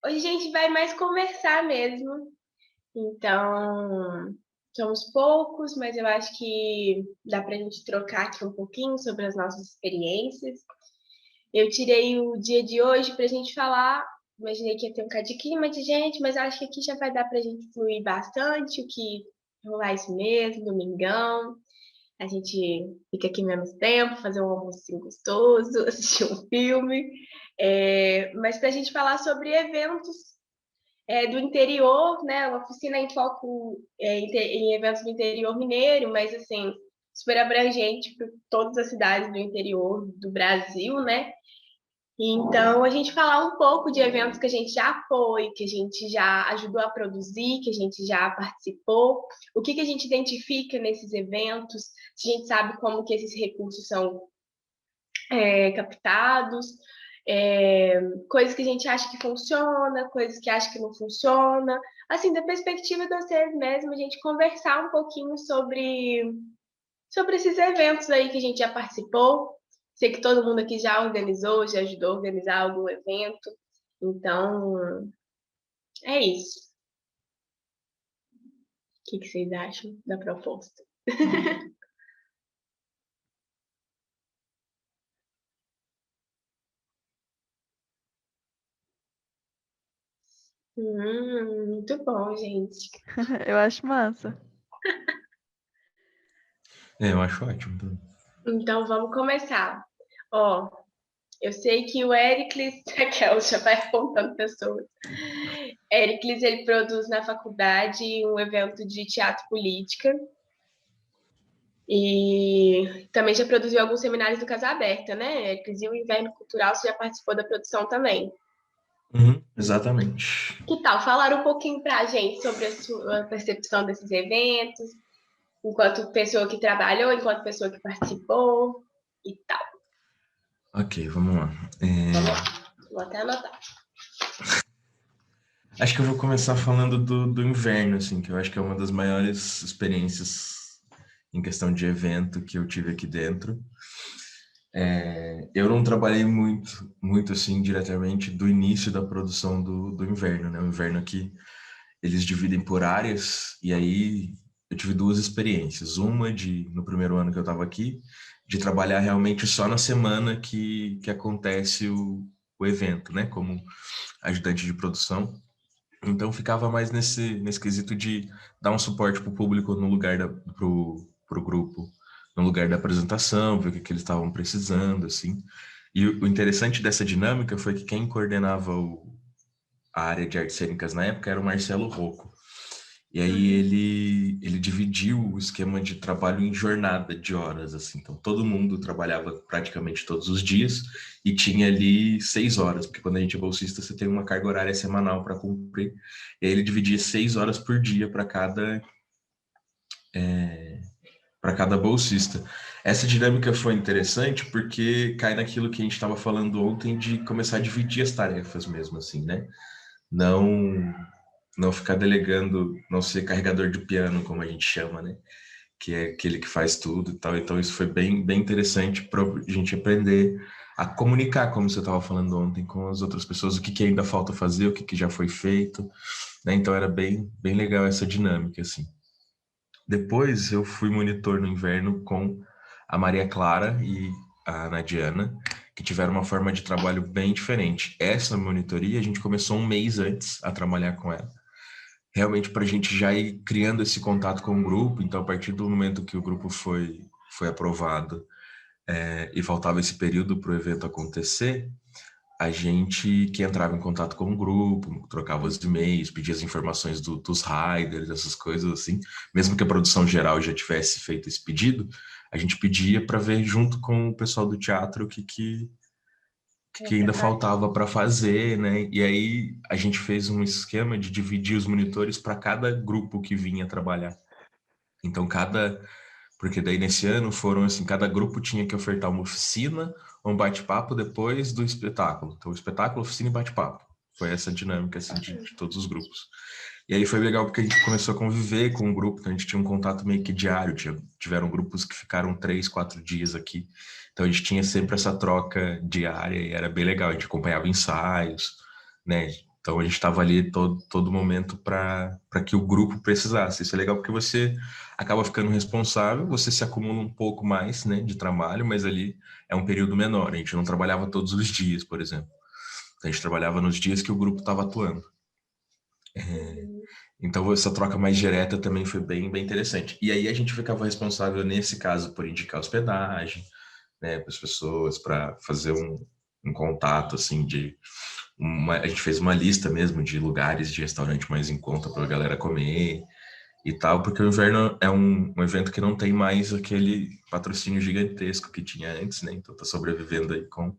Hoje a gente vai mais conversar mesmo. Então, somos poucos, mas eu acho que dá para a gente trocar aqui um pouquinho sobre as nossas experiências. Eu tirei o dia de hoje para a gente falar. Imaginei que ia ter um cadinho de clima de gente, mas acho que aqui já vai dar para a gente fluir bastante, o que rolar isso mesmo, domingão. A gente fica aqui menos tempo, fazer um almoço gostoso, assistir um filme. Mas para a gente falar sobre eventos do interior, né? Uma oficina em foco em eventos do interior mineiro, mas assim, super abrangente para todas as cidades do interior do Brasil, né? Então, a gente falar um pouco de eventos que a gente já foi, que a gente já ajudou a produzir, que a gente já participou, o que a gente identifica nesses eventos, se a gente sabe como que esses recursos são captados, coisas que a gente acha que funciona, coisas que acha que não funciona. Assim, da perspectiva de vocês mesmo, a gente conversar um pouquinho sobre esses eventos aí que a gente já participou. Sei que todo mundo aqui já organizou, já ajudou a organizar algum evento. Então, é isso. O que vocês acham da proposta? Muito bom, gente. Eu acho massa. Eu acho ótimo também. Então, vamos começar. Ó, eu sei que o Ericles, Raquel já vai apontando pessoas. Ericles, ele produz na faculdade um evento de teatro política e também já produziu alguns seminários do Casa Aberta, né, Ericles? E o Inverno Cultural, você já participou da produção também. Exatamente. Que tal falar um pouquinho para a gente sobre a sua percepção desses eventos, enquanto pessoa que trabalhou, enquanto pessoa que participou e tal? Ok, vamos lá. Vamos lá, vou até anotar. Acho que eu vou começar falando do inverno, assim, que eu acho que é uma das maiores experiências em questão de evento que eu tive aqui dentro. Eu não trabalhei muito assim, diretamente do início da produção do inverno, né? O inverno aqui, eles dividem por áreas, e aí eu tive duas experiências. Uma no primeiro ano que eu estava aqui, de trabalhar realmente só na semana que acontece o evento, né? Como ajudante de produção. Então ficava mais nesse quesito de dar um suporte para o público no lugar pro grupo, no lugar da apresentação, ver o que eles estavam precisando, assim. E o interessante dessa dinâmica foi que quem coordenava a área de artes cênicas na época era o Marcelo Rocco. E aí ele dividiu o esquema de trabalho em jornada de horas, assim. Então todo mundo trabalhava praticamente todos os dias e tinha ali 6 horas, porque quando a gente é bolsista você tem uma carga horária semanal para cumprir. E aí ele dividia 6 horas por dia para cada bolsista. Essa dinâmica foi interessante porque cai naquilo que a gente estava falando ontem de começar a dividir as tarefas mesmo, assim, né? Não ficar delegando, não ser carregador de piano, como a gente chama, né? Que é aquele que faz tudo e tal. Então, isso foi bem interessante para a gente aprender a comunicar, como você estava falando ontem, com as outras pessoas, o que ainda falta fazer, o que já foi feito, né? Então, era bem legal essa dinâmica, assim. Depois, eu fui monitor no inverno com a Maria Clara e a Nadiana, que tiveram uma forma de trabalho bem diferente. Essa monitoria, a gente começou um mês antes a trabalhar com ela, realmente para a gente já ir criando esse contato com o grupo. Então, a partir do momento que o grupo foi aprovado e faltava esse período para o evento acontecer, a gente que entrava em contato com o grupo, trocava os e-mails, pedia as informações dos riders, essas coisas assim, mesmo que a produção geral já tivesse feito esse pedido, a gente pedia para ver junto com o pessoal do teatro o que ainda faltava para fazer, né? E aí a gente fez um esquema de dividir os monitores para cada grupo que vinha trabalhar. Então porque daí nesse ano foram assim, cada grupo tinha que ofertar uma oficina ou um bate-papo depois do espetáculo. Então, espetáculo, oficina e bate-papo. Foi essa dinâmica assim de todos os grupos. E aí foi legal porque a gente começou a conviver com o grupo, então a gente tinha um contato meio que diário, tiveram grupos que ficaram 3, 4 dias aqui, então a gente tinha sempre essa troca diária e era bem legal, a gente acompanhava ensaios, né, Então a gente estava ali todo momento para que o grupo precisasse. Isso é legal porque você acaba ficando responsável, você se acumula um pouco mais, né, de trabalho, mas ali é um período menor. A gente não trabalhava todos os dias, por exemplo. A gente trabalhava nos dias que o grupo estava atuando. Então essa troca mais direta também foi bem interessante. E aí a gente ficava responsável, nesse caso, por indicar hospedagem, né, para as pessoas, para fazer um contato, assim, a gente fez uma lista mesmo de lugares de restaurante mais em conta para a galera comer e tal, porque o inverno é um evento que não tem mais aquele patrocínio gigantesco que tinha antes, né? Então tá sobrevivendo aí com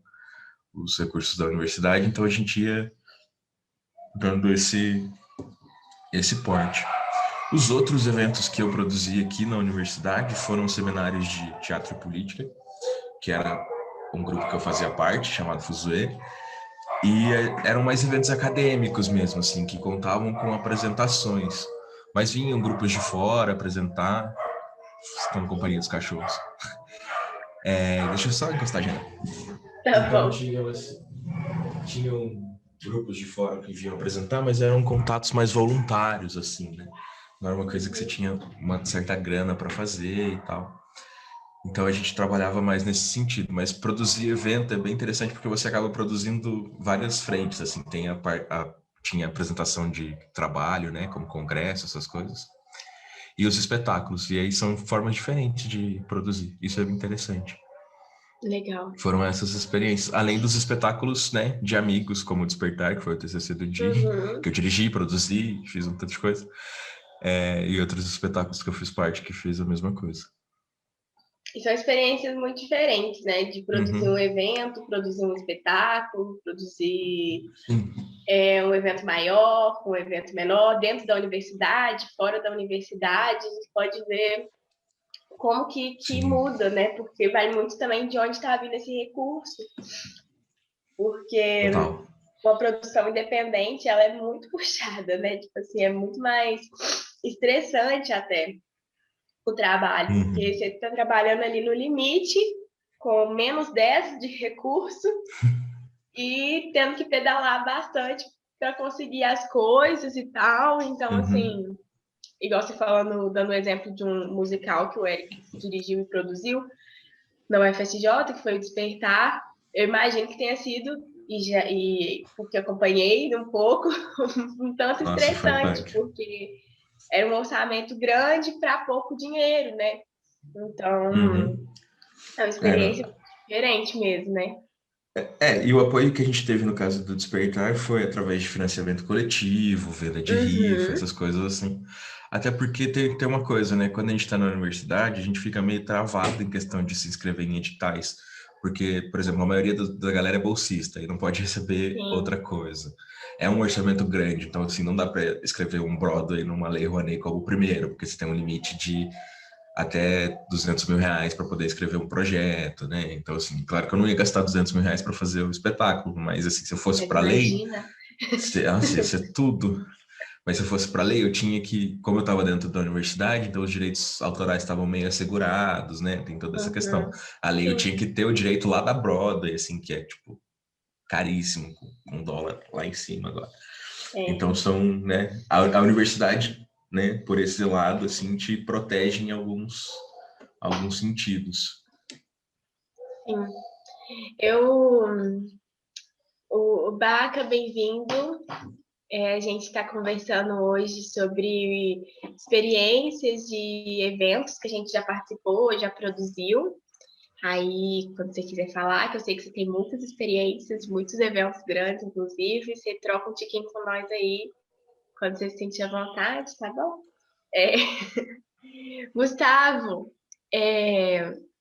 os recursos da universidade, então a gente ia dando esse porte. Os outros eventos que eu produzi aqui na universidade foram seminários de teatro e política, que era um grupo que eu fazia parte, chamado Fuzue, e eram mais eventos acadêmicos mesmo, assim, que contavam com apresentações. Mas vinham grupos de fora apresentar, estão na companhia dos cachorros. Deixa eu só encostar a janela. Tá Então bom. tinham grupos de fora que vinham apresentar, mas eram contatos mais voluntários, assim, né? Não era uma coisa que você tinha uma certa grana para fazer e tal. Então a gente trabalhava mais nesse sentido, mas produzir evento é bem interessante porque você acaba produzindo várias frentes, assim, tinha apresentação de trabalho, né, como congresso, essas coisas, e os espetáculos, e aí são formas diferentes de produzir, isso é bem interessante. Legal. Foram essas experiências, além dos espetáculos, né, de amigos, como o Despertar, que foi o TCC do Di, que eu dirigi, produzi, fiz um tanto de coisa, e outros espetáculos que eu fiz parte, que fiz a mesma coisa. E são experiências muito diferentes, né? De produzir um evento, produzir um espetáculo, produzir um evento maior, um evento menor, dentro da universidade, fora da universidade, a gente pode ver como que muda, né? Porque vai muito também de onde está vindo esse recurso. Porque Total. uma produção independente, ela é muito puxada, né? Tipo assim, é muito mais estressante até o trabalho, porque você está trabalhando ali no limite, com menos 10 de recurso e tendo que pedalar bastante para conseguir as coisas e tal. Então, assim, igual você falando, dando o exemplo de um musical que o Eric dirigiu e produziu na UFSJ, que foi o Despertar, eu imagino que tenha sido, porque eu acompanhei um pouco, um tanto Nossa, foi estressante, punk. porque era um orçamento grande para pouco dinheiro, né? Então, é uma experiência diferente mesmo, né? E o apoio que a gente teve no caso do Despertar foi através de financiamento coletivo, venda de rifa, essas coisas assim. Até porque tem uma coisa, né? Quando a gente está na universidade, a gente fica meio travado em questão de se inscrever em editais. Porque, por exemplo, a maioria da galera é bolsista e não pode receber Sim. outra coisa. É um orçamento grande, então, assim, não dá para escrever um Broadway numa Lei Rouanet como o primeiro, porque você tem um limite de até R$ 200.000 para poder escrever um projeto, né? Então, assim, claro que eu não ia gastar R$ 200.000 para fazer o espetáculo, mas, assim, se eu fosse Mas para lei, imagina. ia ser tudo. Mas se eu fosse para lei, eu tinha que, como eu estava dentro da universidade, então os direitos autorais estavam meio assegurados, né? Tem toda essa questão. A lei eu Sim. tinha que ter o direito lá da Broadway, assim, que é, tipo, caríssimo, com dólar lá em cima agora. Então são, né? A universidade, né? Por esse lado, assim, te protege em alguns sentidos. Sim. O Baca, bem-vindo. A gente está conversando hoje sobre experiências de eventos que a gente já participou, já produziu. Aí, quando você quiser falar, que eu sei que você tem muitas experiências, muitos eventos grandes, inclusive, você troca um tiquinho com nós aí, quando você se sentir à vontade, tá bom? Gustavo,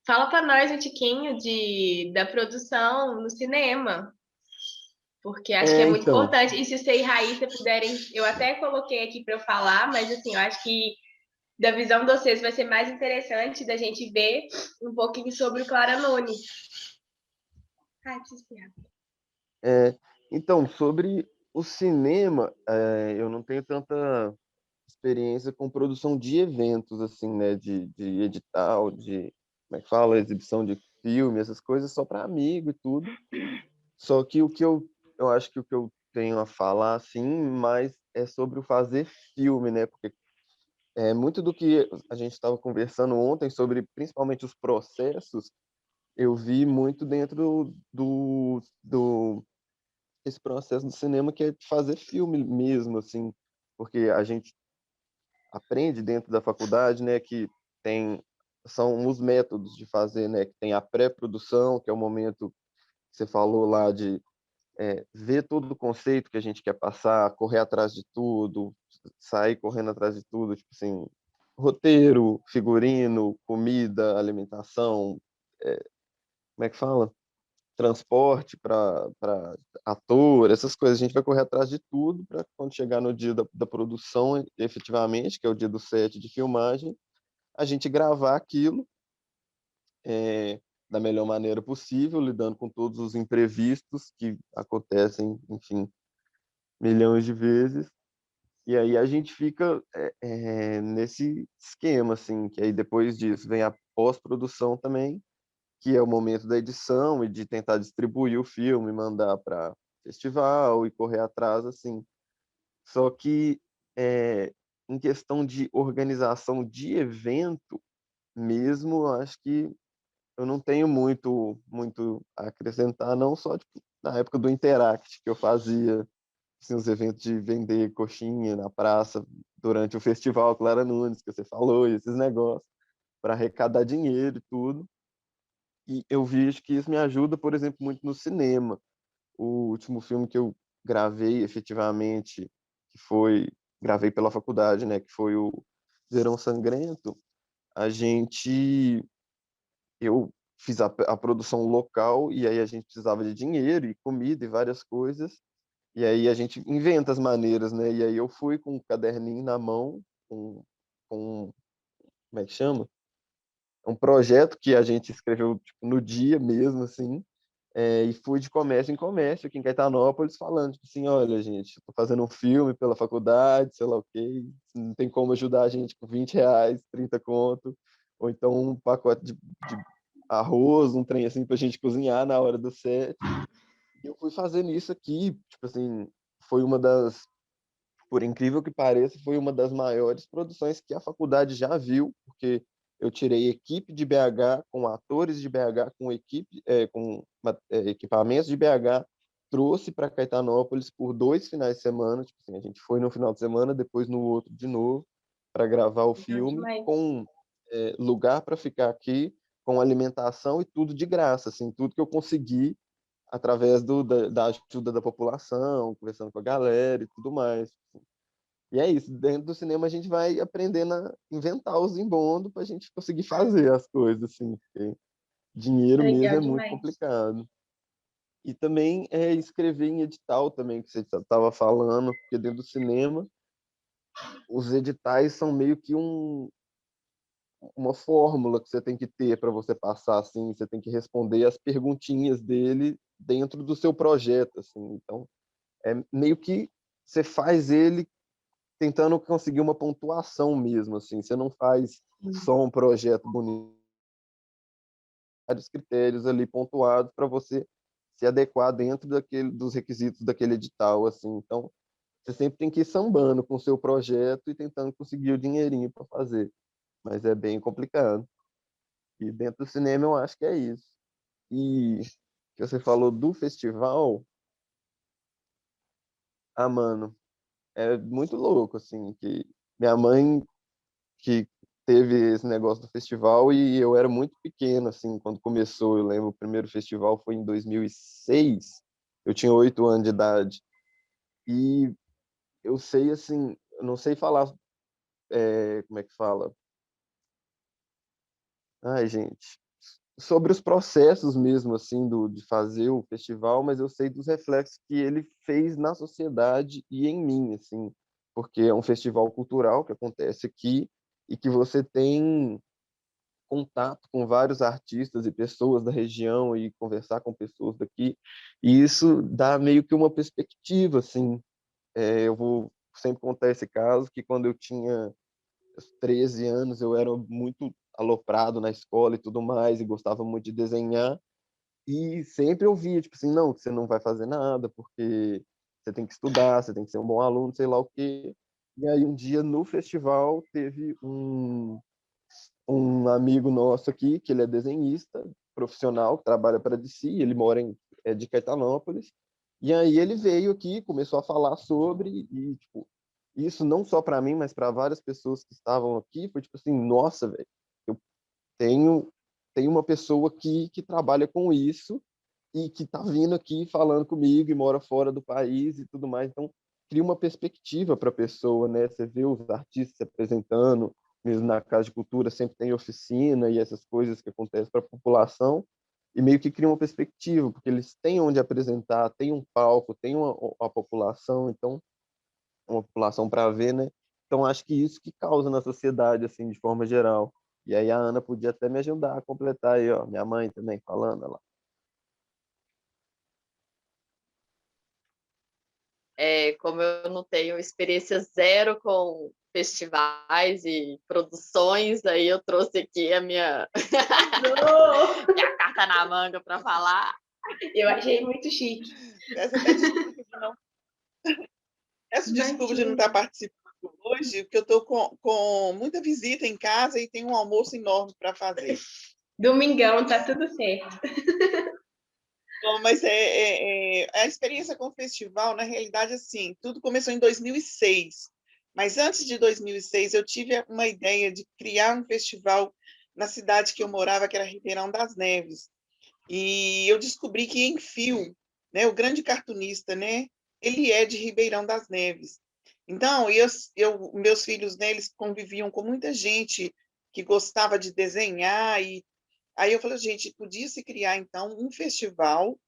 fala para nós um tiquinho da produção no cinema, porque acho que é muito Então, importante. E se você e Raíssa puderem, eu até coloquei aqui para eu falar, mas assim, eu acho que da visão de vocês vai ser mais interessante da gente ver um pouquinho sobre o Clara Nunes. Ai, preciso espirrar. então, sobre o cinema, eu não tenho tanta experiência com produção de eventos, assim, né, de edital, como é que fala, exibição de filme, essas coisas só para amigo e tudo. Só que eu acho que o que eu tenho a falar, assim, mas é sobre o fazer filme, né? Porque muito do que a gente estava conversando ontem sobre, principalmente os processos, eu vi muito dentro esse processo do cinema que é de fazer filme mesmo, assim, porque a gente aprende dentro da faculdade, né, que tem são os métodos de fazer, né, que tem a pré-produção, que é o momento que você falou lá de ver todo o conceito que a gente quer passar, correr atrás de tudo, sair correndo atrás de tudo, tipo assim, roteiro, figurino, comida, alimentação, como é que fala? Transporte para ator, essas coisas. A gente vai correr atrás de tudo para quando chegar no dia da produção, efetivamente, que é o dia do set de filmagem, a gente gravar aquilo da melhor maneira possível, lidando com todos os imprevistos que acontecem, enfim, milhões de vezes. E aí a gente fica nesse esquema, assim, que aí depois disso vem a pós-produção também, que é o momento da edição e de tentar distribuir o filme, mandar para festival e correr atrás, assim. Só que em questão de organização de evento mesmo, eu acho que eu não tenho muito a acrescentar, não só tipo, na época do Interact, que eu fazia assim, os eventos de vender coxinha na praça durante o festival Clara Nunes, que você falou, e esses negócios, para arrecadar dinheiro e tudo. E eu vejo que isso me ajuda, por exemplo, muito no cinema. O último filme que eu gravei efetivamente, que foi, gravei pela faculdade, né, que foi o Verão Sangrento, a gente, eu fiz a produção local e aí a gente precisava de dinheiro e comida e várias coisas. E aí a gente inventa as maneiras, né? E aí eu fui com um caderninho na mão, com como é que chama? É um projeto que a gente escreveu tipo, no dia mesmo, assim, e fui de comércio em comércio aqui em Caetanópolis falando, tipo assim, olha, gente, estou fazendo um filme pela faculdade, sei lá o quê, não tem como ajudar a gente com R$ 20, 30 conto, ou então um pacote de arroz, um trem assim pra gente cozinhar na hora do set. E eu fui fazendo isso aqui, tipo assim, foi uma das, por incrível que pareça, foi uma das maiores produções que a faculdade já viu, porque eu tirei equipe de BH com atores de BH, com equipe, equipamentos de BH, trouxe para Caetanópolis por 2 finais de semana. Tipo assim, a gente foi no final de semana, depois no outro de novo, para gravar o Legal filme, demais. com lugar para ficar aqui, com alimentação e tudo de graça, assim, tudo que eu consegui através da ajuda da população, conversando com a galera e tudo mais. E é isso, dentro do cinema a gente vai aprendendo a inventar os embondos para a gente conseguir fazer as coisas, assim, porque dinheiro mesmo Legal é muito demais. complicado. E também escrever em edital também, que você estava falando, porque dentro do cinema os editais são meio que uma fórmula que você tem que ter para você passar, assim, você tem que responder as perguntinhas dele dentro do seu projeto, assim. Então, é meio que você faz ele tentando conseguir uma pontuação mesmo, assim. Você não faz só um projeto bonito, vários critérios ali pontuados para você se adequar dentro dos requisitos daquele edital, assim. Então, você sempre tem que ir sambando com o seu projeto e tentando conseguir o dinheirinho para fazer. Mas é bem complicado. E dentro do cinema eu acho que é isso. E que você falou do festival, mano, é muito louco, assim, que minha mãe que teve esse negócio do festival e eu era muito pequeno, assim, quando começou. Eu lembro, o primeiro festival foi em 2006, eu tinha 8 anos de idade. E eu sei, assim, eu não sei falar, como é que fala? Ai, gente, sobre os processos mesmo, assim, de fazer o festival, mas eu sei dos reflexos que ele fez na sociedade e em mim, assim, porque é um festival cultural que acontece aqui e que você tem contato com vários artistas e pessoas da região e conversar com pessoas daqui. E isso dá meio que uma perspectiva, assim. Eu vou sempre contar esse caso, que quando eu tinha 13 anos, eu era muito aloprado na escola e tudo mais, e gostava muito de desenhar. E sempre eu via, tipo assim, não, você não vai fazer nada, porque você tem que estudar, você tem que ser um bom aluno, sei lá o quê. E aí um dia no festival teve um amigo nosso aqui, que ele é desenhista profissional, que trabalha para a DC, ele mora de Caetanópolis. E aí ele veio aqui, começou a falar sobre, e tipo, isso não só para mim, mas para várias pessoas que estavam aqui, foi tipo assim, nossa, velho, eu tenho, tenho uma pessoa aqui que trabalha com isso e que tá vindo aqui falando comigo e mora fora do país e tudo mais. Então, cria uma perspectiva para a pessoa, né? Você vê os artistas se apresentando, mesmo na Casa de Cultura, sempre tem oficina e essas coisas que acontecem para a população, e meio que cria uma perspectiva, porque eles têm onde apresentar, tem um palco, tem uma população, então, uma população para ver, né? Então, acho que isso que causa na sociedade, assim, de forma geral. E aí a Ana podia até me ajudar a completar aí, ó, minha mãe também falando, ela. Como eu não tenho experiência zero com festivais e produções, aí eu trouxe aqui a minha, minha carta na manga para falar. Eu achei muito chique. Peço até desculpa de não, peço desculpa de não estar participando hoje, porque eu estou com muita visita em casa e tenho um almoço enorme para fazer. Domingão, tá tudo certo. Bom, mas a experiência com o festival, na realidade, assim, tudo começou em 2006. Mas antes de 2006, eu tive uma ideia de criar um festival na cidade que eu morava, que era Ribeirão das Neves. E eu descobri que Enfio, né, o grande cartunista, né, ele é de Ribeirão das Neves. Então, meus filhos, né, eles conviviam com muita gente que gostava de desenhar e aí eu falei, gente, podia se criar, então, um festival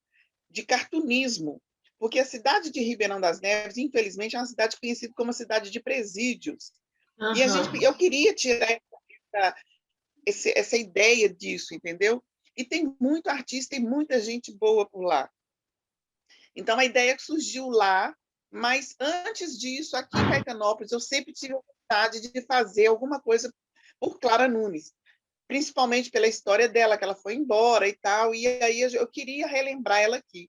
de cartunismo, porque a cidade de Ribeirão das Neves, infelizmente, é uma cidade conhecida como uma cidade de presídios. E eu queria tirar essa ideia disso, entendeu? E tem muito artista e muita gente boa por lá. Então, a ideia surgiu lá, mas antes disso, aqui em Caetanópolis, eu sempre tive a vontade de fazer alguma coisa por Clara Nunes, principalmente pela história dela, que ela foi embora e tal, e aí eu queria relembrar ela aqui.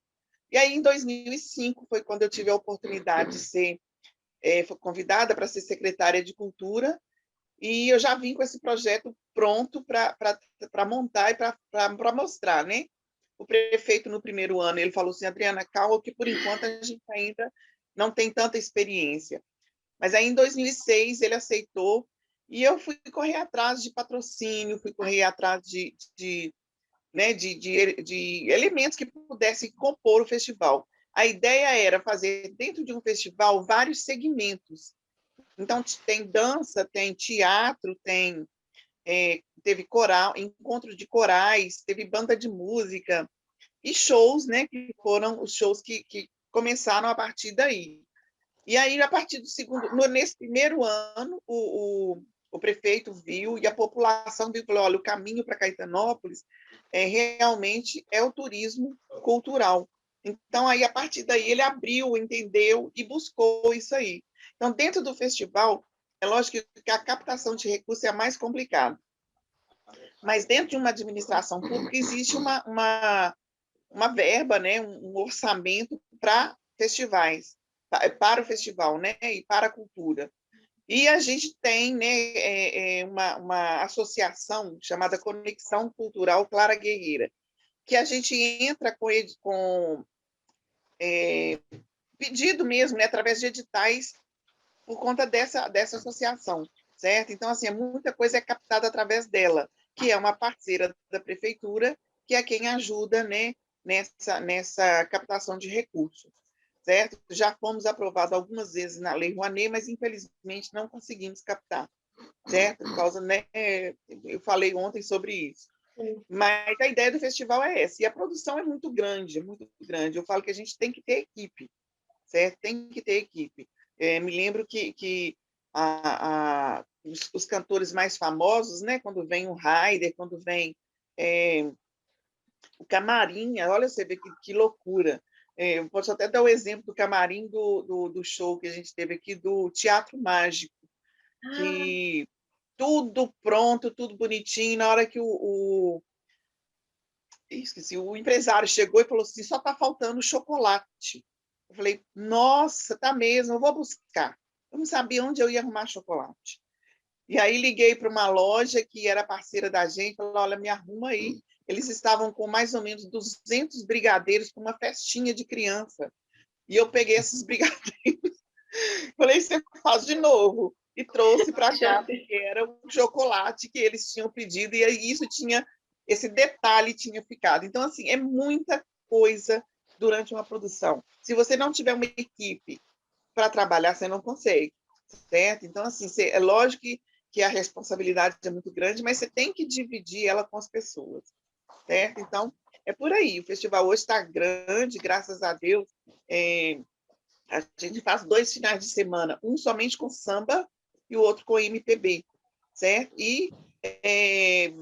E aí, em 2005, foi quando eu tive a oportunidade de ser convidada para ser secretária de Cultura, e eu já vim com esse projeto pronto para montar e para mostrar, né? O prefeito, no primeiro ano, ele falou assim, Adriana, calma, que por enquanto a gente ainda não tem tanta experiência. Mas aí, em 2006, ele aceitou, e eu fui correr atrás de patrocínio, fui correr atrás né, de elementos que pudessem compor o festival. A ideia era fazer, dentro de um festival, vários segmentos. Então, tem dança, tem teatro, teve coral, encontro de corais, teve banda de música e shows, né, que foram os shows que começaram a partir daí. E aí, a partir do nesse primeiro ano, o prefeito viu e a população viu e falou, olha, o caminho para Caetanópolis realmente é o turismo cultural. Então, aí, a partir daí, ele abriu, entendeu e buscou isso aí. Então, dentro do festival, é lógico que a captação de recursos é a mais complicada. Mas dentro de uma administração pública existe uma verba, né, um orçamento para festivais, para o festival, né, e para a cultura. E a gente tem, né, uma associação chamada Conexão Cultural Clara Guerreira, que a gente entra com pedido mesmo, né, através de editais, por conta dessa associação, certo? Então, assim, muita coisa é captada através dela, que é uma parceira da prefeitura, que é quem ajuda, né, nessa captação de recursos, certo? Já fomos aprovados algumas vezes na Lei Rouanet, mas, infelizmente, não conseguimos captar, certo? Por causa, né, eu falei ontem sobre isso. Mas a ideia do festival é essa, e a produção é muito grande, muito grande. Eu falo que a gente tem que ter equipe, certo? Tem que ter equipe. Me lembro que os cantores mais famosos, né, quando vem o Raider, quando vem o Camarim, olha, você vê que loucura. Eu posso até dar o exemplo do Camarim do show que a gente teve aqui, do Teatro Mágico, que tudo pronto, tudo bonitinho, na hora que esqueci, o empresário chegou e falou assim, só está faltando chocolate. Eu falei, nossa, tá mesmo, eu vou buscar. Eu não sabia onde eu ia arrumar chocolate. E aí liguei para uma loja que era parceira da gente, falei, olha, me arruma aí. Eles estavam com mais ou menos 200 brigadeiros para uma festinha de criança. E eu peguei esses brigadeiros, falei, você faz de novo. E trouxe para cá, porque era o chocolate que eles tinham pedido, e isso tinha, esse detalhe tinha ficado. Então, assim, é muita coisa durante uma produção. Se você não tiver uma equipe para trabalhar, você não consegue, certo? Então, assim, é lógico que a responsabilidade é muito grande, mas você tem que dividir ela com as pessoas, certo? Então, é por aí. O festival hoje está grande, graças a Deus. A gente faz 2 finais de semana, um somente com samba e o outro com MPB, certo? E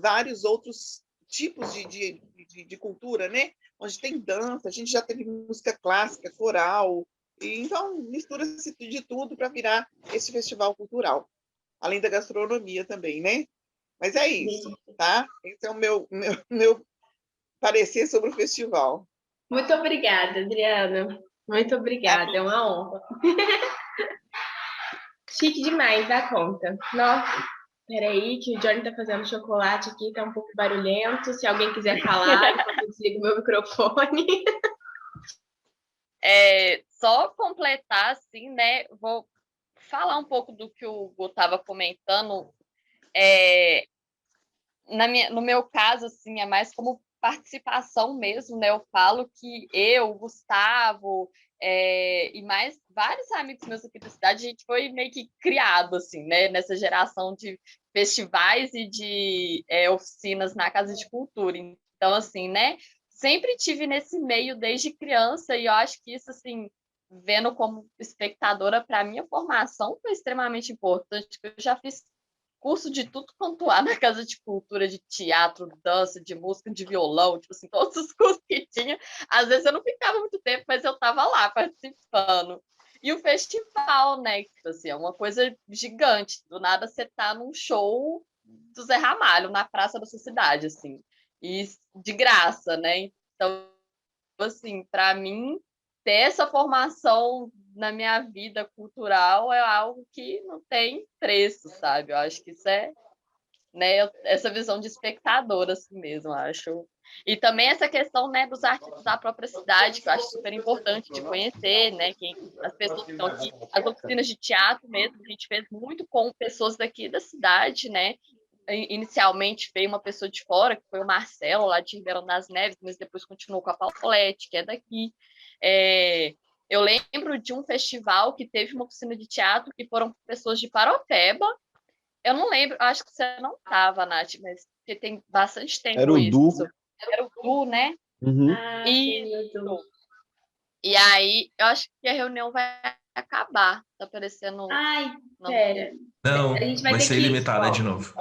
vários outros tipos de cultura, né? Onde tem dança, a gente já teve música clássica, coral, e então mistura-se de tudo para virar esse festival cultural, além da gastronomia também, né? Mas é isso, tá? Esse é o meu parecer sobre o festival. Muito obrigada, Adriana. Muito obrigada, é uma honra. Chique demais, dá conta. Nossa, peraí, que o Johnny tá fazendo chocolate aqui, tá um pouco barulhento. Se alguém quiser falar, enquanto eu desligo meu microfone. Só completar, assim, né? Vou falar um pouco do que o Gu estava comentando. No meu caso, assim, é mais como participação mesmo, né? Eu falo que eu, o Gustavo, e mais vários amigos meus aqui da cidade, a gente foi meio que criado, assim, né? Nessa geração de festivais e de oficinas na Casa de Cultura. Então, assim, né? Sempre tive nesse meio desde criança e eu acho que isso, assim, vendo como espectadora, para a minha formação foi extremamente importante, porque eu já fiz curso de tudo quanto há na Casa de Cultura, de teatro, dança, de música, de violão, tipo assim, todos os cursos que tinha. Às vezes eu não ficava muito tempo, mas eu estava lá participando. E o festival, né? Tipo assim, é uma coisa gigante. Do nada você tá num show do Zé Ramalho, na praça da sua cidade, assim. E de graça, né? Então, assim, para mim, ter essa formação na minha vida cultural é algo que não tem preço, sabe? Eu acho que isso é, né, essa visão de espectador, assim mesmo, acho. E também essa questão, né, dos artistas da própria cidade, que eu acho super importante de conhecer, né, as pessoas que estão aqui, as oficinas de teatro mesmo, a gente fez muito com pessoas daqui da cidade, né, inicialmente veio uma pessoa de fora, que foi o Marcelo, lá de Ribeirão das Neves, mas depois continuou com a Paulette, que é daqui. Eu lembro de um festival que teve uma oficina de teatro que foram pessoas de Paropeba. Eu não lembro, acho que você não estava, Nath, mas porque tem bastante tempo Era o isso. Du. Era o Du, né? Uhum. Isso. E aí, eu acho que a reunião vai acabar. Tá aparecendo. Ai, não pera. Não, A gente vai ter ser que... ilimitada de novo.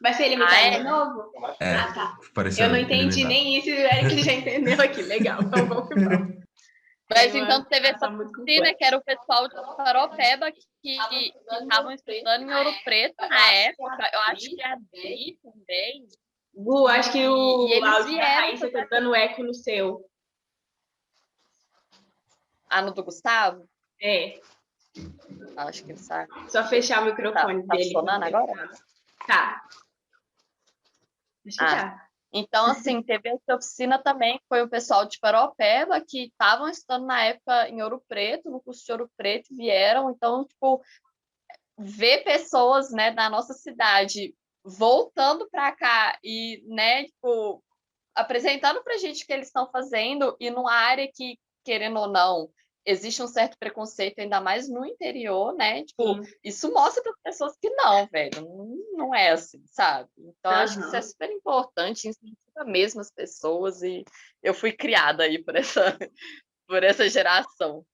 Vai ser limitado Ah, é? de novo? É, Ah, tá. pareceu Eu não entendi ilimitado. nem isso, o Eric já entendeu aqui. Legal, então vamos que vamos. Mas Tem uma então teve essa situação muito oficina, complexa. que era o pessoal de Paropeba que estavam estudando em Ouro Preto na época. Eu acho que a Adri também. Gu, acho que E o eles áudio da vieram Raíssa tá fazer dando eco no seu. no do Gustavo. Acho que ele sabe. Só fechar o microfone Tá dele. funcionando agora? Tá. Acho que tá. Então, assim, teve essa oficina também, que foi o pessoal de Paropeba, que estavam estudando na época em Ouro Preto, no curso de Ouro Preto, vieram. Então, tipo, ver pessoas, né, da nossa cidade voltando para cá e, né, tipo, apresentando para a gente o que eles estão fazendo e numa área que, querendo ou não, existe um certo preconceito, ainda mais no interior, né? Tipo, isso mostra para as pessoas que não, velho, não é assim, sabe? Então, acho que isso é super importante, incentiva mesmo as pessoas e eu fui criada aí por essa geração.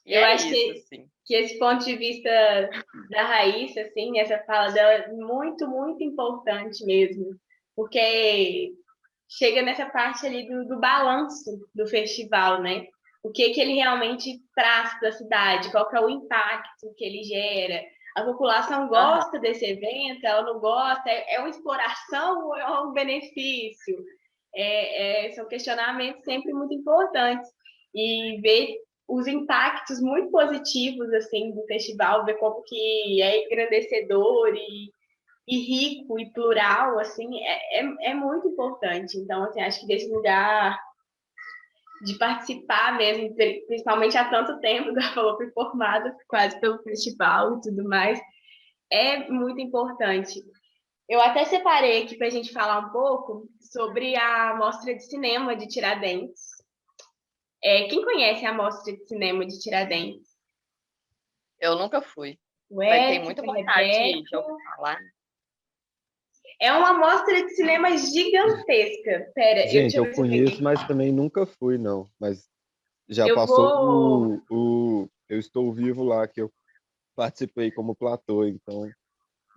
E eu é acho isso, assim. que esse ponto de vista da Raíssa, assim, essa fala dela é muito, muito importante mesmo, porque chega nessa parte ali do balanço do festival, né? O que ele realmente traz para a cidade, qual que é o impacto que ele gera. A população gosta desse evento, ela não gosta, é uma exploração ou é um benefício? São questionamentos sempre muito importantes. E ver os impactos muito positivos assim do festival, ver como que é engrandecedor e rico e plural, assim, é muito importante. Então, assim, acho que desse lugar de participar mesmo, principalmente há tanto tempo, já falou, fui formada quase pelo festival e tudo mais, é muito importante. Eu até separei aqui para a gente falar um pouco sobre a Mostra de Cinema de Tiradentes. Quem conhece a Mostra de Cinema de Tiradentes? Eu nunca fui, O mas tem Ética, muita a vontade de Rebeca. ouvir falar. É uma mostra de cinema gigantesca. Pera, Gente, deixa eu eu ver se eu peguei. conheço, mas também nunca fui, não. Mas já Eu passou vou. o Eu Estou Vivo lá, que eu participei como platô, então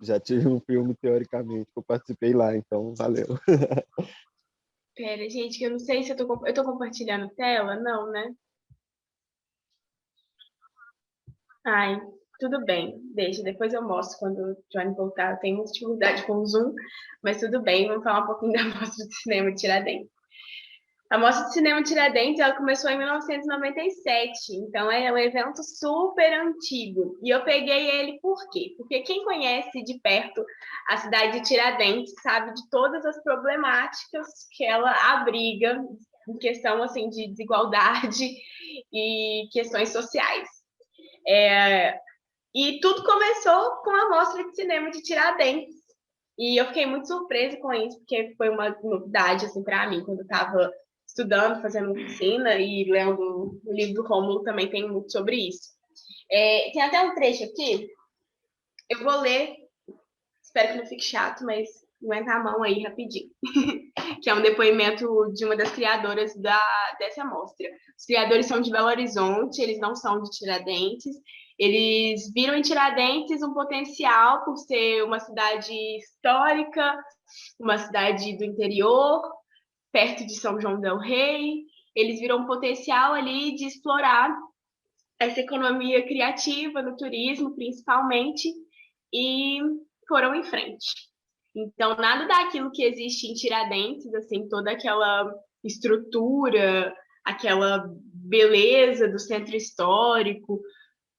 já tive um filme, teoricamente, que eu participei lá, então valeu. Pera, gente, que eu não sei se eu tô compartilhando tela. Não, né? Ai, tudo bem. Deixa, depois eu mostro quando o Johnny voltar. Eu tenho muita dificuldade com o Zoom, mas tudo bem. Vamos falar um pouquinho da Mostra de Cinema de Tiradentes. A Mostra de Cinema Tiradentes, ela começou em 1997, então é um evento super antigo. E eu peguei ele por quê? Porque quem conhece de perto a cidade de Tiradentes sabe de todas as problemáticas que ela abriga em questão assim de desigualdade e questões sociais. E tudo começou com a Mostra de Cinema de Tiradentes. E eu fiquei muito surpresa com isso, porque foi uma novidade assim, para mim, quando eu estava estudando, fazendo oficina e lendo o livro do Rômulo também tem muito sobre isso. Tem até um trecho aqui, eu vou ler, espero que não fique chato, mas aguenta a mão aí rapidinho, que é um depoimento de uma das criadoras dessa mostra. Os criadores são de Belo Horizonte, eles não são de Tiradentes, eles viram em Tiradentes um potencial por ser uma cidade histórica, uma cidade do interior, perto de São João del Rei. Eles viram um potencial ali de explorar essa economia criativa no turismo, principalmente, e foram em frente. Então, nada daquilo que existe em Tiradentes, assim, toda aquela estrutura, aquela beleza do centro histórico,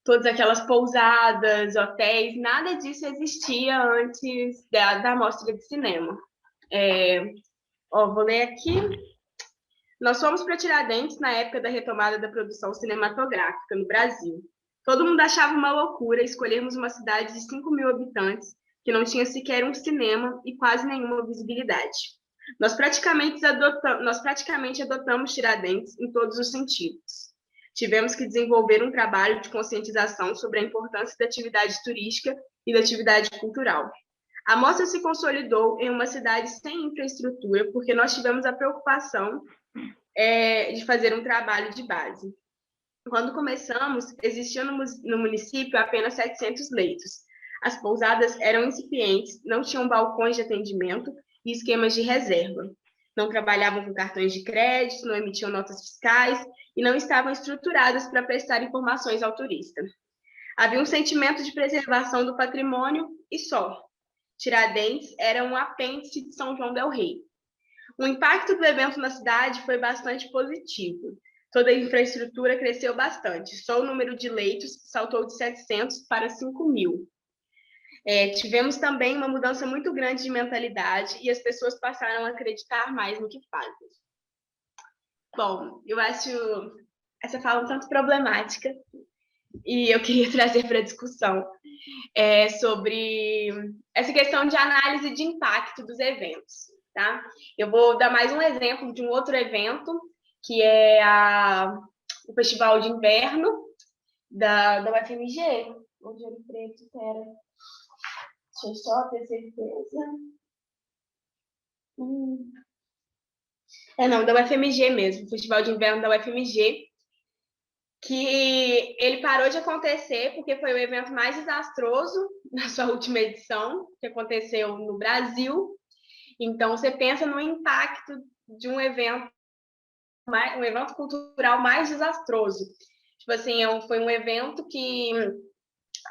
todas aquelas pousadas, hotéis, nada disso existia antes da mostra de cinema. Vou ler aqui. Nós fomos para Tiradentes na época da retomada da produção cinematográfica no Brasil. Todo mundo achava uma loucura escolhermos uma cidade de 5.000 habitantes que não tinha sequer um cinema e quase nenhuma visibilidade. Nós praticamente adotamos Tiradentes em todos os sentidos. Tivemos que desenvolver um trabalho de conscientização sobre a importância da atividade turística e da atividade cultural. A mostra se consolidou em uma cidade sem infraestrutura, porque nós tivemos a preocupação de fazer um trabalho de base. Quando começamos, existiam no município apenas 700 leitos. As pousadas eram incipientes, não tinham balcões de atendimento e esquemas de reserva. Não trabalhavam com cartões de crédito, não emitiam notas fiscais e não estavam estruturadas para prestar informações ao turista. Havia um sentimento de preservação do patrimônio e só. Tiradentes era um apêndice de São João del Rei. O impacto do evento na cidade foi bastante positivo. Toda a infraestrutura cresceu bastante. Só o número de leitos saltou de 700 para 5.000. Tivemos também uma mudança muito grande de mentalidade e as pessoas passaram a acreditar mais no que fazem. Bom, eu acho essa fala um tanto problemática e eu queria trazer para a discussão sobre essa questão de análise de impacto dos eventos. Tá? Eu vou dar mais um exemplo de um outro evento, que é o Festival de Inverno da UFMG. Onde eu preto, pera. Deixa eu só ter certeza. Não, da UFMG mesmo, o Festival de Inverno da UFMG, que ele parou de acontecer porque foi o evento mais desastroso na sua última edição, que aconteceu no Brasil. Então, você pensa no impacto de um evento cultural mais desastroso. Tipo assim, foi um evento que,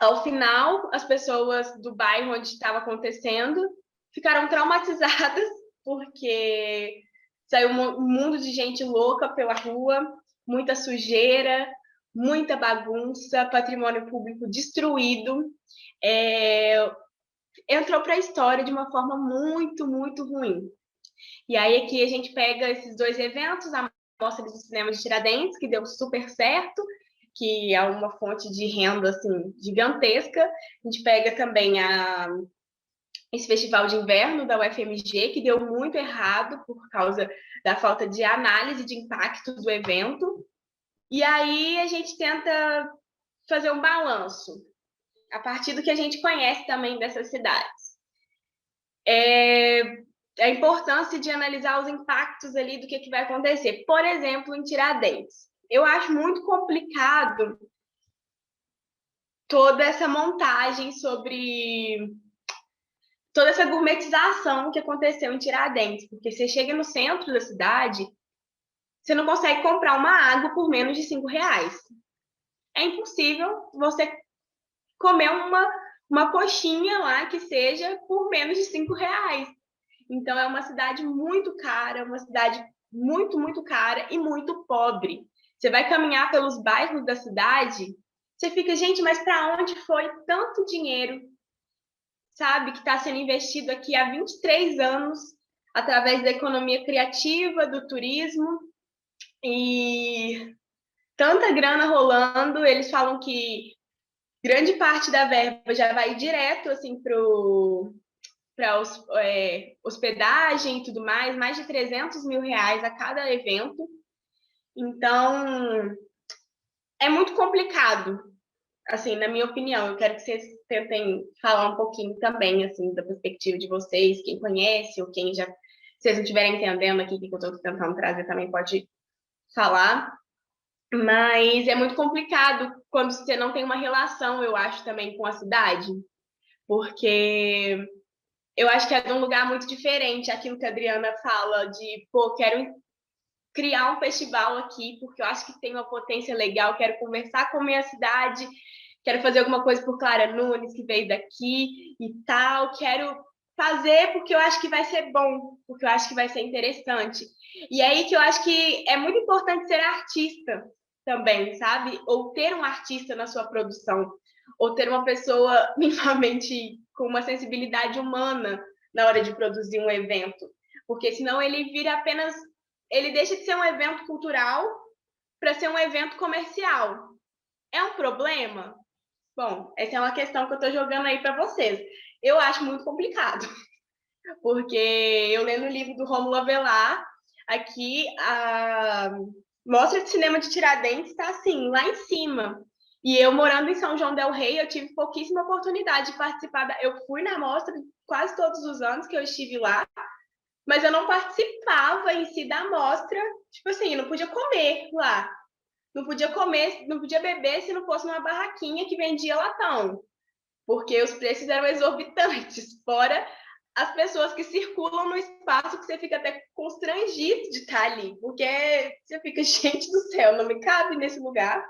ao final, as pessoas do bairro onde estava acontecendo ficaram traumatizadas, porque saiu um mundo de gente louca pela rua, muita sujeira, muita bagunça, patrimônio público destruído, entrou para a história de uma forma muito, muito ruim. E aí aqui a gente pega esses dois eventos, a Mostra do Cinema de Tiradentes, que deu super certo, que é uma fonte de renda assim, gigantesca. A gente pega também esse festival de inverno da UFMG, que deu muito errado por causa da falta de análise de impacto do evento. E aí a gente tenta fazer um balanço, a partir do que a gente conhece também dessas cidades. A importância de analisar os impactos ali do que vai acontecer. Por exemplo, em Tiradentes. Eu acho muito complicado toda essa montagem sobre toda essa gourmetização que aconteceu em Tiradentes, porque você chega no centro da cidade, você não consegue comprar uma água por menos de R$ 5. É impossível você comer uma coxinha lá que seja por menos de R$ 5. Então, é uma cidade muito cara, uma cidade muito, muito cara e muito pobre. Você vai caminhar pelos bairros da cidade, você fica, gente, mas para onde foi tanto dinheiro, sabe, que está sendo investido aqui há 23 anos, através da economia criativa, do turismo, e tanta grana rolando. Eles falam que grande parte da verba já vai direto assim, para hospedagem e tudo mais de R$ 300.000 a cada evento. Então, é muito complicado, assim, na minha opinião. Eu quero que vocês tentem falar um pouquinho também, assim, da perspectiva de vocês, quem conhece ou quem já, se vocês não estiverem entendendo aqui o que eu estou tentando trazer, também pode falar. Mas é muito complicado quando você não tem uma relação, eu acho, também com a cidade, porque eu acho que é de um lugar muito diferente aquilo que a Adriana fala de, pô, quero criar um festival aqui, porque eu acho que tem uma potência legal, quero conversar com a minha cidade, quero fazer alguma coisa por Clara Nunes, que veio daqui e tal, quero fazer porque eu acho que vai ser bom, porque eu acho que vai ser interessante. E aí que eu acho que é muito importante ser artista também, sabe? Ou ter um artista na sua produção, ou ter uma pessoa minimamente com uma sensibilidade humana na hora de produzir um evento, porque senão ele vira apenas, ele deixa de ser um evento cultural para ser um evento comercial. É um problema? Bom, essa é uma questão que eu estou jogando aí para vocês. Eu acho muito complicado, porque eu lendo o livro do Rômulo Avelar, aqui a Mostra de Cinema de Tiradentes está assim, lá em cima. E eu morando em São João del Rei, eu tive pouquíssima oportunidade de participar. Eu fui na mostra quase todos os anos que eu estive lá, mas eu não participava em si da mostra. Tipo assim, não podia comer lá. Não podia comer, não podia beber se não fosse numa barraquinha que vendia latão, porque os preços eram exorbitantes, fora as pessoas que circulam no espaço que você fica até constrangido de estar ali, porque você fica, gente do céu, não me cabe nesse lugar.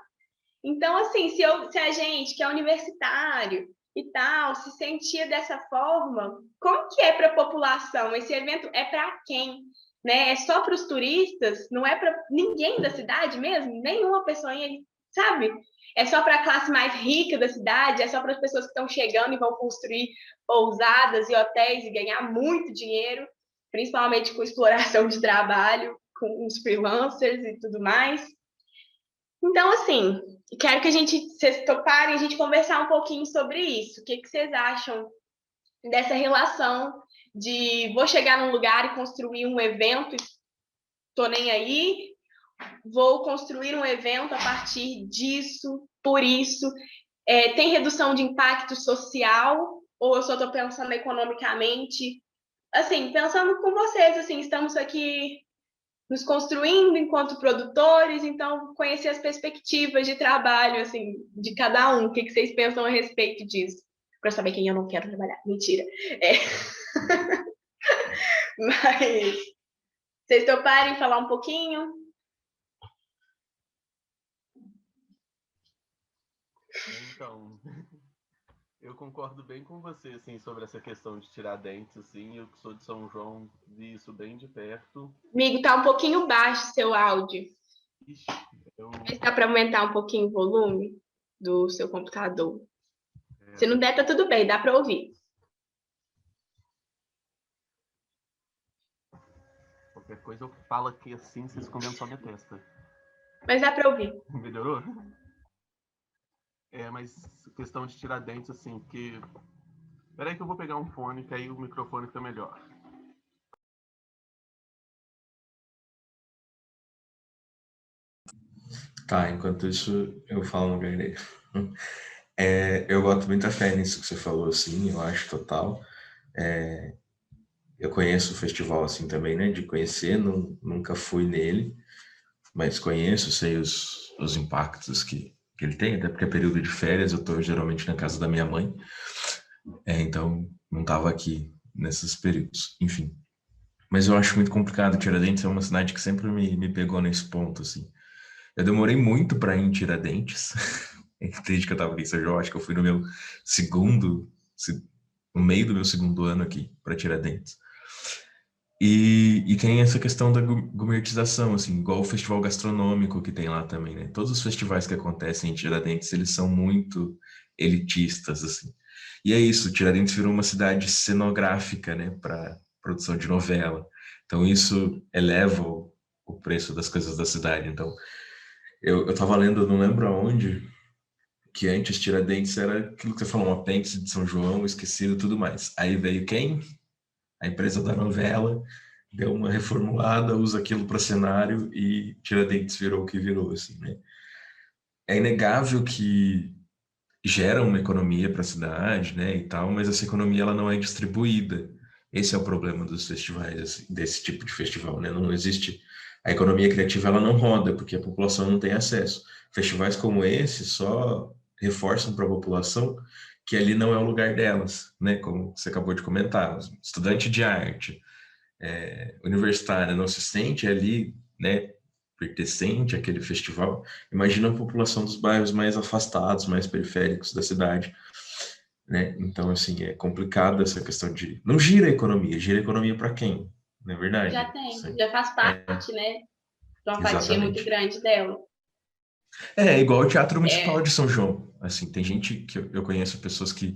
Então, assim, se a gente que é universitário e tal, se sentia dessa forma, como que é para a população? Esse evento é para quem? Né? É só para os turistas? Não é para ninguém da cidade mesmo? Nenhuma pessoa, sabe? É só para a classe mais rica da cidade? É só para as pessoas que estão chegando e vão construir pousadas e hotéis e ganhar muito dinheiro, principalmente com exploração de trabalho, com os freelancers e tudo mais. Então, assim, quero que vocês toparem a gente conversar um pouquinho sobre isso. O que vocês acham dessa relação de vou chegar num lugar e construir um evento, tô nem aí, vou construir um evento a partir disso, por isso. Tem redução de impacto social ou eu só estou pensando economicamente? Assim, pensando com vocês, assim, estamos aqui nos construindo enquanto produtores, então conhecer as perspectivas de trabalho assim de cada um. O que vocês pensam a respeito disso? Para saber quem eu não quero trabalhar. Mentira. Mas vocês toparem falar um pouquinho? Então, eu concordo bem com você, assim, sobre essa questão de Tiradentes, assim, eu que sou de São João, vi isso bem de perto. Amigo, tá um pouquinho baixo seu áudio. Ixi, Mas dá para aumentar um pouquinho o volume do seu computador. Se não der, tá tudo bem, dá para ouvir. Qualquer coisa eu falo aqui assim, vocês comendo só minha testa. Mas dá para ouvir. Melhorou? Mas questão de Tiradentes, assim, porque... Peraí que eu vou pegar um fone, que aí o microfone fica melhor. Tá, enquanto isso, eu falo no lugar dele. Eu boto muita fé nisso que você falou, assim, eu acho total. Eu conheço o festival, assim, também, né, de conhecer, nunca fui nele, mas conheço, sei os impactos que ele tem, até porque é período de férias, eu tô geralmente na casa da minha mãe, então não tava aqui nesses períodos, enfim. Mas eu acho muito complicado, Tiradentes é uma cidade que sempre me pegou nesse ponto, assim. Eu demorei muito para ir em Tiradentes, desde que eu tava aqui em São João, acho que eu fui no meu no meio do meu segundo ano aqui para Tiradentes. E tem essa questão da gourmetização, assim, igual o festival gastronômico que tem lá também, né? Todos os festivais que acontecem em Tiradentes, eles são muito elitistas, assim. E é isso, Tiradentes virou uma cidade cenográfica, né, para produção de novela. Então isso eleva o preço das coisas da cidade. Então, eu tava lendo, eu não lembro aonde, que antes Tiradentes era aquilo que você falou, um apêndice de São João, esquecido e tudo mais. Aí veio quem? A empresa da novela, deu uma reformulada, usa aquilo para cenário e Tiradentes virou o que virou, assim, né? É inegável que gera uma economia para a cidade, né, e tal, mas essa economia ela não é distribuída. Esse é o problema dos festivais, assim, desse tipo de festival, né? Não existe a economia criativa, ela não roda porque a população não tem acesso. Festivais como esse só reforçam para a população que ali não é o lugar delas, né? Como você acabou de comentar, estudante de arte, universitária não se sente ali, né, pertencente àquele festival, imagina a população dos bairros mais afastados, mais periféricos da cidade, né? Então, assim, é complicado essa questão de... Não gira a economia para quem? Não é verdade? Sim. Já faz parte, né? De uma fatia muito Exatamente. grande dela. É igual o Teatro Municipal de São João. Assim, tem gente que eu conheço pessoas que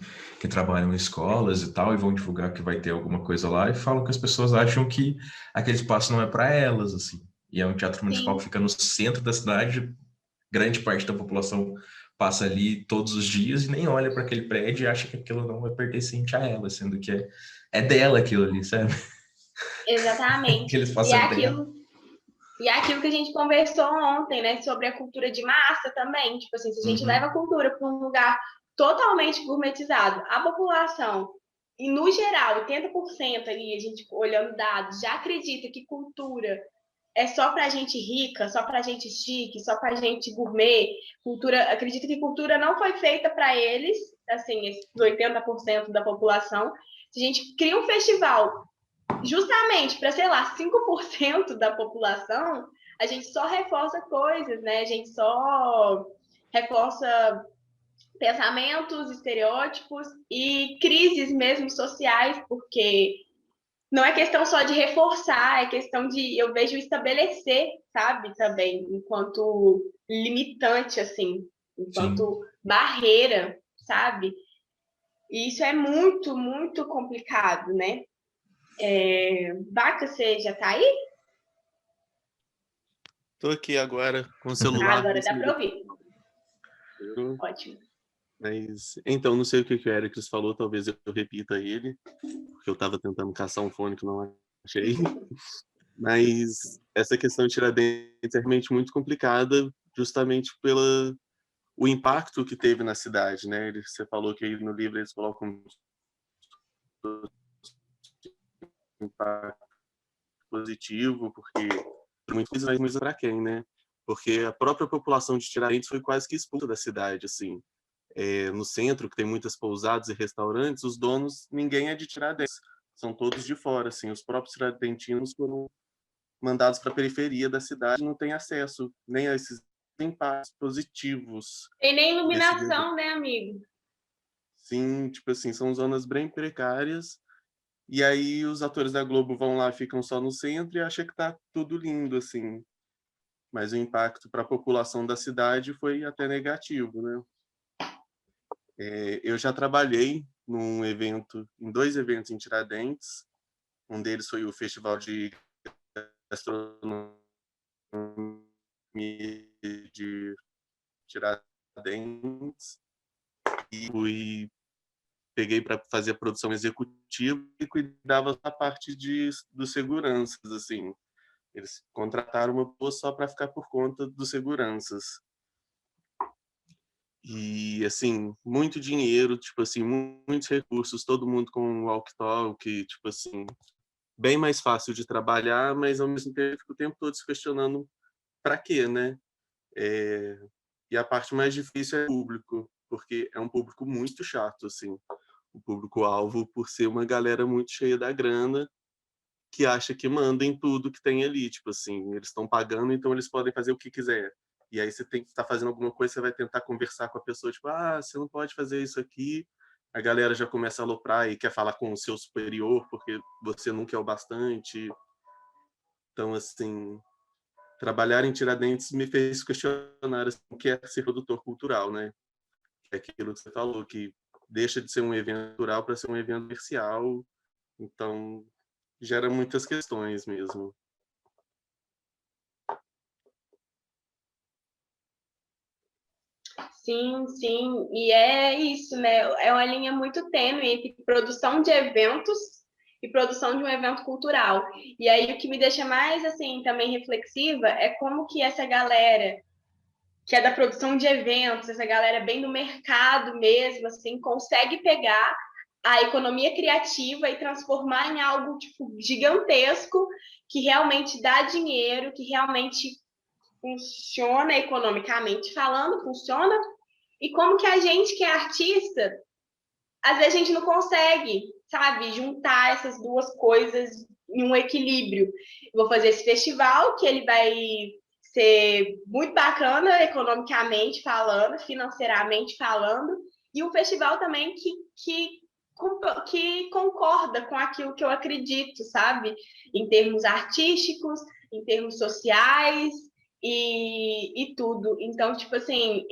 trabalham em escolas e tal e vão divulgar que vai ter alguma coisa lá e falam que as pessoas acham que aquele espaço não é para elas, assim. E é um teatro municipal que fica no centro da cidade, grande parte da população passa ali todos os dias e nem olha para aquele prédio e acha que aquilo não é pertencente a ela, sendo que é dela aquilo ali, sabe? Exatamente. Aquele espaço é dela. E é aquilo que a gente conversou ontem, né, sobre a cultura de massa também. Tipo assim, se a gente leva a cultura para um lugar totalmente gourmetizado, a população, e no geral, 80% ali, a gente olhando dados, já acredita que cultura é só para gente rica, só para gente chique, só para gente gourmet. Cultura, acredita que cultura não foi feita para eles, assim, esses 80% da população. Se a gente cria um festival justamente para, sei lá, 5% da população, a gente só reforça coisas, né? A gente só reforça pensamentos, estereótipos e crises mesmo sociais, porque não é questão só de reforçar, é questão de, eu vejo, estabelecer, sabe, também, enquanto limitante, assim, enquanto barreira, sabe? E isso é muito, muito complicado, né? Vaca, você já tá aí? Tô aqui agora com o celular. Agora dá para ouvir. Ótimo. Mas, então, não sei o que o Ericles falou, talvez eu repita ele, porque eu estava tentando caçar um fone que não achei. Mas essa questão de Tiradentes é realmente muito complicada, justamente pelo o impacto que teve na cidade, né? Você falou que aí no livro eles colocam um impacto positivo, porque muitas vezes para quem, né? Porque a própria população de Tiradentes foi quase que expulsa da cidade, assim. No centro, que tem muitas pousadas e restaurantes, os donos, ninguém é de Tiradentes, são todos de fora, assim. Os próprios tiradentinos foram mandados para a periferia da cidade, não tem acesso nem a esses impactos positivos. Tem nem iluminação, né, amigo? Sim, tipo assim, são zonas bem precárias. E aí os atores da Globo vão lá, ficam só no centro e acham que tá tudo lindo, assim. mas o impacto para a população da cidade foi até negativo, né? Eu já trabalhei em 2 eventos em Tiradentes. Um deles foi o Festival de Gastronomia de Tiradentes, e peguei para fazer a produção executiva e cuidava da parte dos seguranças, assim. Eles contrataram uma pessoa só para ficar por conta dos seguranças. E, assim, muito dinheiro, tipo assim, muitos recursos, todo mundo com walkie-talkie, tipo assim, bem mais fácil de trabalhar, mas ao mesmo tempo fico o tempo todo se questionando para quê, né? E a parte mais difícil é o público, porque é um público muito chato, assim. O público-alvo, por ser uma galera muito cheia da grana, que acha que manda em tudo que tem ali. Tipo assim, eles estão pagando, então eles podem fazer o que quiser. E aí você tem que estar fazendo alguma coisa, você vai tentar conversar com a pessoa, tipo, você não pode fazer isso aqui. A galera já começa a aloprar e quer falar com o seu superior, porque você não quer o bastante. Então, assim, trabalhar em Tiradentes me fez questionar assim, o que é ser produtor cultural, né? É aquilo que você falou, que deixa de ser um evento cultural para ser um evento comercial. Então, gera muitas questões mesmo. Sim, sim, e é isso, né? É uma linha muito tênue entre produção de eventos e produção de um evento cultural. E aí o que me deixa mais assim também reflexiva é como que essa galera que é da produção de eventos, essa galera bem do mercado mesmo, assim, consegue pegar a economia criativa e transformar em algo tipo gigantesco que realmente dá dinheiro, que realmente funciona economicamente falando, funciona. E como que a gente que é artista, às vezes a gente não consegue, sabe, juntar essas duas coisas em um equilíbrio. Eu vou fazer esse festival que ele vai ser muito bacana economicamente falando, financeiramente falando, e um festival também que concorda com aquilo que eu acredito, sabe? Em termos artísticos, em termos sociais e tudo. Então, tipo assim,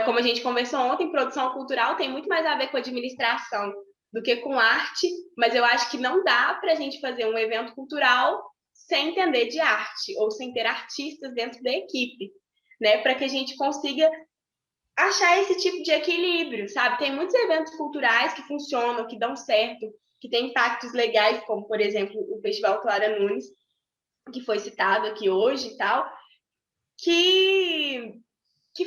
como a gente conversou ontem, produção cultural tem muito mais a ver com administração do que com arte, mas eu acho que não dá para a gente fazer um evento cultural sem entender de arte ou sem ter artistas dentro da equipe, né? Para que a gente consiga achar esse tipo de equilíbrio, sabe? Tem muitos eventos culturais que funcionam, que dão certo, que têm impactos legais, como, por exemplo, o Festival Clara Nunes, que foi citado aqui hoje e tal, que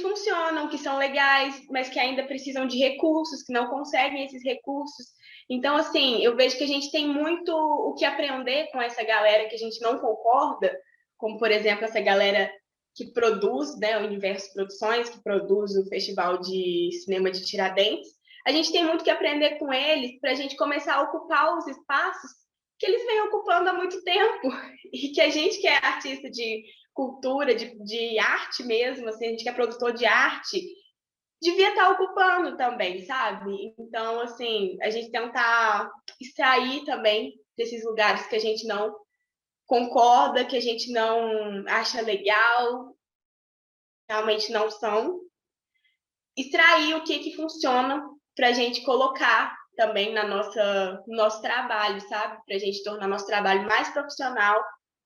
funcionam, que são legais, mas que ainda precisam de recursos, que não conseguem esses recursos. Então, assim, eu vejo que a gente tem muito o que aprender com essa galera que a gente não concorda, como, por exemplo, essa galera que produz, né, o Universo Produções, que produz o Festival de Cinema de Tiradentes. A gente tem muito que aprender com eles para a gente começar a ocupar os espaços que eles vêm ocupando há muito tempo e que a gente que é artista de cultura, de arte mesmo, assim, a gente que é produtor de arte, devia estar ocupando também, sabe? Então, assim, a gente tentar extrair também desses lugares que a gente não concorda, que a gente não acha legal, realmente não são, extrair o que funciona para a gente colocar também no nosso trabalho, sabe? Para a gente tornar nosso trabalho mais profissional,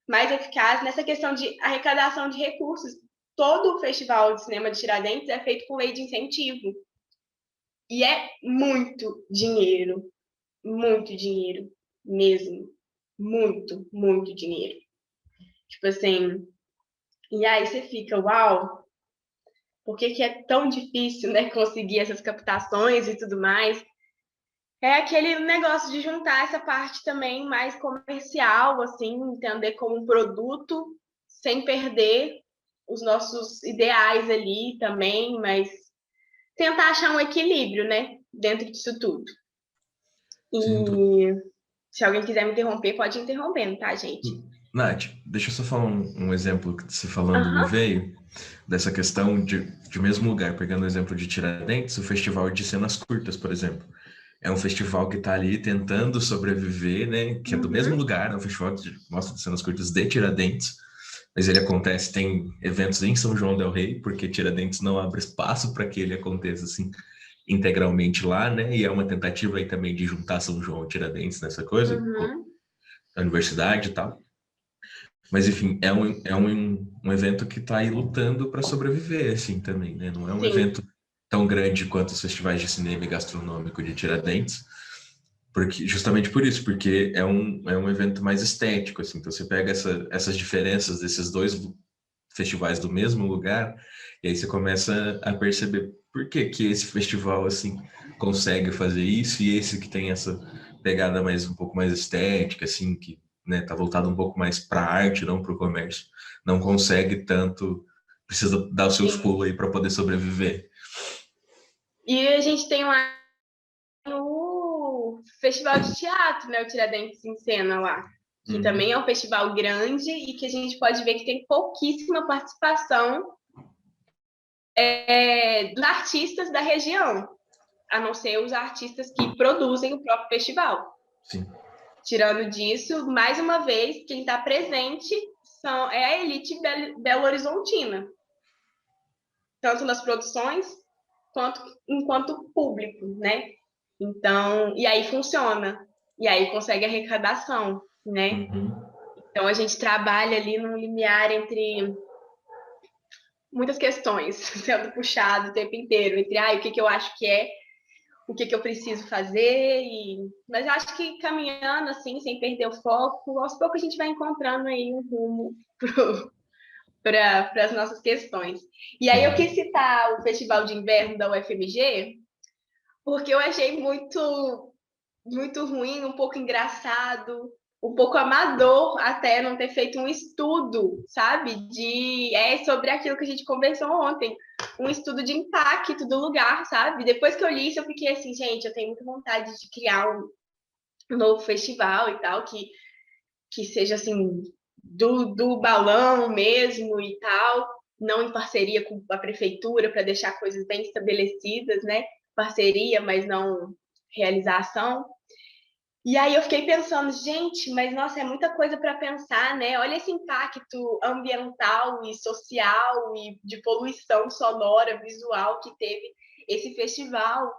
mais eficaz nessa questão de arrecadação de recursos. Todo o Festival de Cinema de Tiradentes é feito com lei de incentivo. E é muito dinheiro mesmo. Muito, muito dinheiro. Tipo assim, e aí você fica, uau, por que é tão difícil, né, conseguir essas captações e tudo mais? É aquele negócio de juntar essa parte também mais comercial, assim, entender como um produto, sem perder os nossos ideais ali também, mas tentar achar um equilíbrio, né, dentro disso tudo. E se alguém quiser me interromper, pode ir interrompendo, tá, gente? Nath, deixa eu só falar um exemplo que você falando me veio, dessa questão de mesmo lugar, pegando o exemplo de Tiradentes, o Festival de Cenas Curtas, por exemplo. É um festival que está ali tentando sobreviver, né? Que é do mesmo lugar, é um festival que mostra de cenas curtas de Tiradentes, Mas ele acontece, tem eventos em São João del Rei, porque Tiradentes não abre espaço para que ele aconteça assim integralmente lá, né? E é uma tentativa aí também de juntar São João e Tiradentes nessa coisa, Uhum. a universidade e tal. Mas, enfim, um evento que está aí lutando para sobreviver, assim, também, né? Não é um Sim. evento tão grande quanto os festivais de cinema e gastronômico de Tiradentes, porque, justamente por isso, porque é um evento mais estético, assim. Então, você pega essas diferenças desses dois festivais do mesmo lugar, e aí você começa a perceber por que que esse festival, assim, consegue fazer isso, e esse que tem essa pegada um pouco mais estética, assim, que, né, tá voltado um pouco mais para a arte, não para o comércio, não consegue tanto, precisa dar os seus Sim. pulos aí para poder sobreviver. E a gente tem lá o Festival de Teatro, né? O Tiradentes em Cena lá, que também é um festival grande e que a gente pode ver que tem pouquíssima participação dos artistas da região, a não ser os artistas que produzem o próprio festival. Sim. Tirando disso, mais uma vez, quem está presente é a elite belo-horizontina, tanto nas produções quanto enquanto público, né? Então, e aí funciona, e aí consegue arrecadação, né? Então a gente trabalha ali num limiar entre muitas questões sendo puxado o tempo inteiro, entre o que eu acho que é, o que eu preciso fazer, mas eu acho que caminhando assim, sem perder o foco, aos poucos a gente vai encontrando aí um rumo para as nossas questões. E aí eu quis citar o Festival de Inverno da UFMG, porque eu achei muito, muito ruim, um pouco engraçado, um pouco amador até não ter feito um estudo, sabe? Sobre aquilo que a gente conversou ontem, um estudo de impacto do lugar, sabe? Depois que eu li isso, eu fiquei assim, gente, eu tenho muita vontade de criar um novo festival e tal, que seja assim, do balão mesmo e tal, não em parceria com a prefeitura para deixar coisas bem estabelecidas, né? Parceria, mas não realização. E aí eu fiquei pensando, gente, mas nossa, é muita coisa para pensar, né? Olha esse impacto ambiental e social e de poluição sonora, visual que teve esse festival.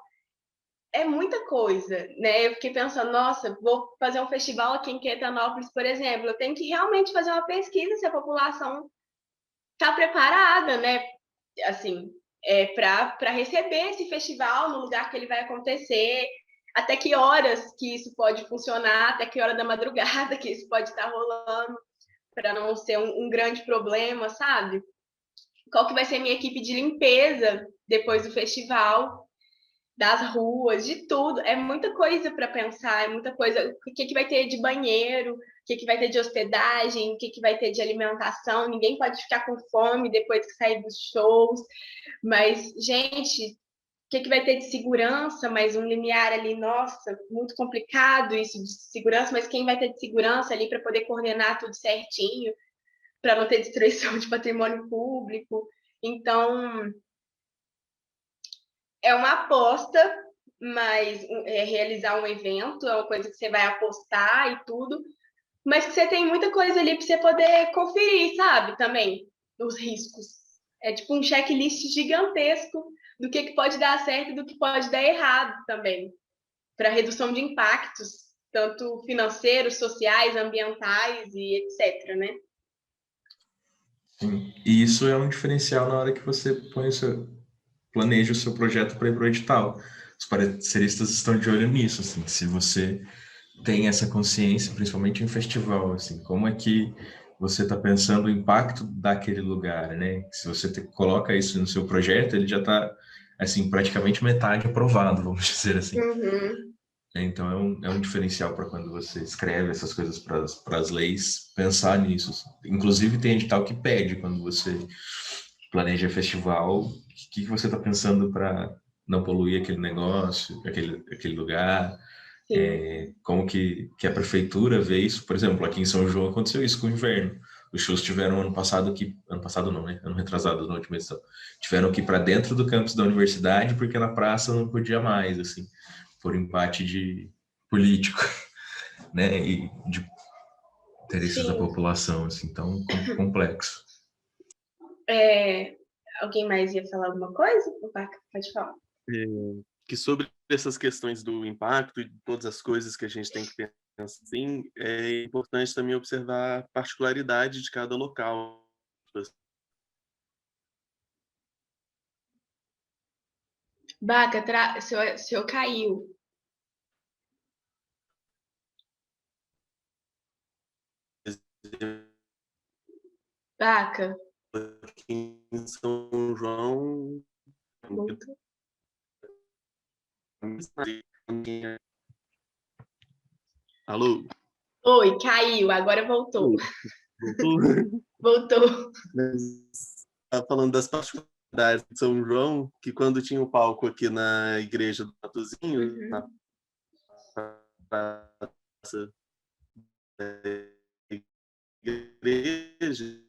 É muita coisa, né? Eu fiquei pensando, nossa, vou fazer um festival aqui em Quetanópolis, por exemplo. Eu tenho que realmente fazer uma pesquisa se a população está preparada, né? Assim, para receber esse festival no lugar que ele vai acontecer, até que horas que isso pode funcionar, até que hora da madrugada que isso pode estar rolando, para não ser um grande problema, sabe? Qual que vai ser a minha equipe de limpeza depois do festival, das ruas, de tudo. É muita coisa para pensar, é muita coisa. O que vai ter de banheiro, o que vai ter de hospedagem, o que vai ter de alimentação. Ninguém pode ficar com fome depois que sair dos shows. Mas, gente, o que vai ter de segurança? Mais um limiar ali, nossa, muito complicado isso de segurança, mas quem vai ter de segurança ali para poder coordenar tudo certinho, para não ter destruição de patrimônio público? Então, é uma aposta, mas realizar um evento é uma coisa que você vai apostar e tudo, mas que você tem muita coisa ali para você poder conferir, sabe? Também, os riscos. É tipo um checklist gigantesco do que pode dar certo e do que pode dar errado também, para redução de impactos, tanto financeiros, sociais, ambientais e etc, né? Sim. E isso é um diferencial na hora que você planeja o seu projeto para ir para o edital. Os pareceristas estão de olho nisso, assim, se você tem essa consciência, principalmente em festival, assim, como é que você está pensando o impacto daquele lugar, né? Se você coloca isso no seu projeto, ele já está, assim, praticamente metade aprovado, vamos dizer assim. Uhum. Então, é um diferencial para quando você escreve essas coisas para as leis, pensar nisso. Assim. Inclusive, tem edital que pede, quando você planeja festival, o que você está pensando para não poluir aquele negócio, aquele lugar, como que a prefeitura vê isso. Por exemplo, aqui em São João aconteceu isso com o inverno. Os shows tiveram ano passado não, né? Ano retrasado, na última edição. Tiveram que ir para dentro do campus da universidade, porque na praça não podia mais, assim, por empate de político, né? E características da Sim. população, assim, tão complexo. Alguém mais ia falar alguma coisa? Pode falar. Que sobre essas questões do impacto e de todas as coisas que a gente tem que pensar, assim, é importante também observar a particularidade de cada local. Baca, seu caiu. Baca. Aqui em São João, Voltou. alô? Oi, caiu, agora voltou. Voltou. Falando das particularidades de São João, que quando tinha o palco aqui na igreja do Matozinho, na praça da igreja,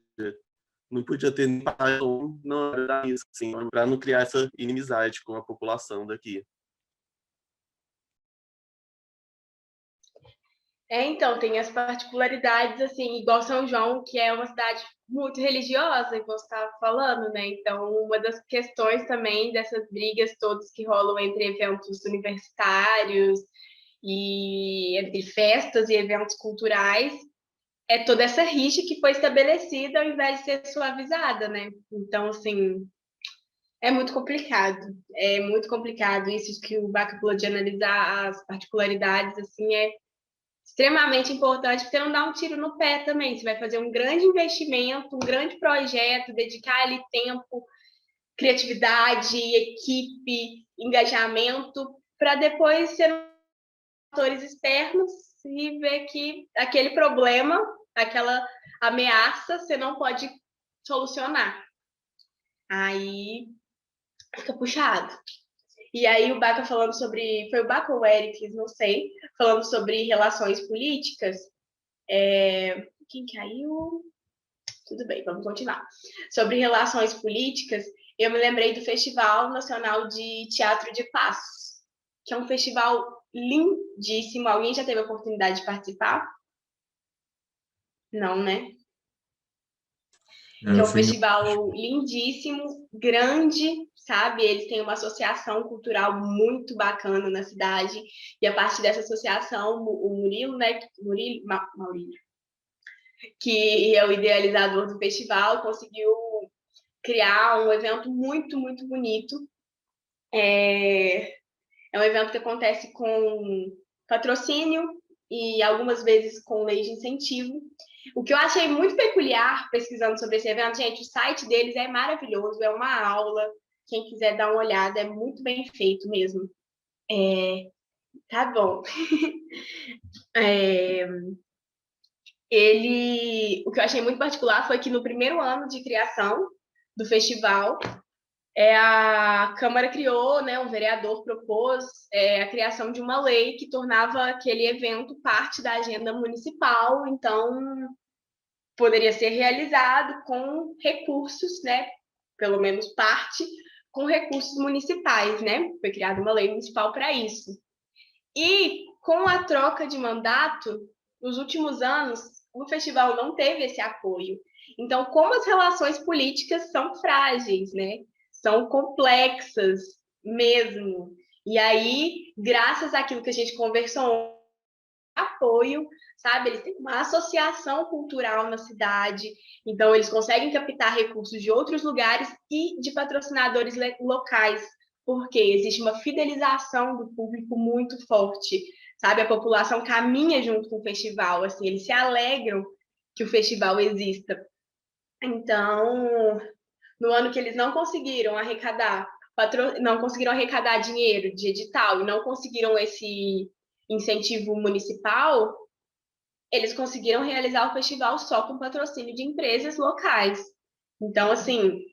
não podia ter nem palco, não era isso, assim, para não criar essa inimizade com a população daqui. Então, tem as particularidades, assim, igual São João, que é uma cidade muito religiosa, igual você estava falando, né? Então, uma das questões também dessas brigas todas que rolam entre eventos universitários e entre festas e eventos culturais é toda essa rixa que foi estabelecida ao invés de ser suavizada, né? Então, assim, é muito complicado. É muito complicado isso que o Baca falou de analisar as particularidades, assim, é extremamente importante, porque não dá um tiro no pé também. Você vai fazer um grande investimento, um grande projeto, dedicar ali tempo, criatividade, equipe, engajamento, para depois ser atores externos e ver que aquele problema, aquela ameaça, você não pode solucionar. Aí fica puxado. E aí o Baca falando sobre, foi o Baca ou o Eric, não sei, falando sobre relações políticas. Quem caiu? Tudo bem, vamos continuar. Sobre relações políticas, eu me lembrei do Festival Nacional de Teatro de Passos, que é um festival lindíssimo. Alguém já teve a oportunidade de participar? Não, né? Que é um festival lindíssimo, grande, sabe? Eles têm uma associação cultural muito bacana na cidade, e a partir dessa associação, o Murilo, né? Maurílio, que é o idealizador do festival, conseguiu criar um evento muito, muito bonito. É um evento que acontece com patrocínio e algumas vezes com lei de incentivo. O que eu achei muito peculiar pesquisando sobre esse evento, gente, o site deles é maravilhoso, é uma aula. Quem quiser dar uma olhada, é muito bem feito mesmo. Tá bom. O que eu achei muito particular foi que no primeiro ano de criação do festival, a Câmara criou, né, um vereador propôs a criação de uma lei que tornava aquele evento parte da agenda municipal, então poderia ser realizado com recursos, né, pelo menos parte, com recursos municipais, né? Foi criada uma lei municipal para isso. E com a troca de mandato, nos últimos anos, o festival não teve esse apoio. Então, como as relações políticas são frágeis, né? São complexas mesmo. E aí, graças àquilo que a gente conversou, apoio, sabe? Eles têm uma associação cultural na cidade, então eles conseguem captar recursos de outros lugares e de patrocinadores locais, porque existe uma fidelização do público muito forte, sabe? A população caminha junto com o festival, assim, eles se alegram que o festival exista. Então, no ano que eles não conseguiram arrecadar dinheiro de edital e não conseguiram esse incentivo municipal, eles conseguiram realizar o festival só com patrocínio de empresas locais. Então, assim,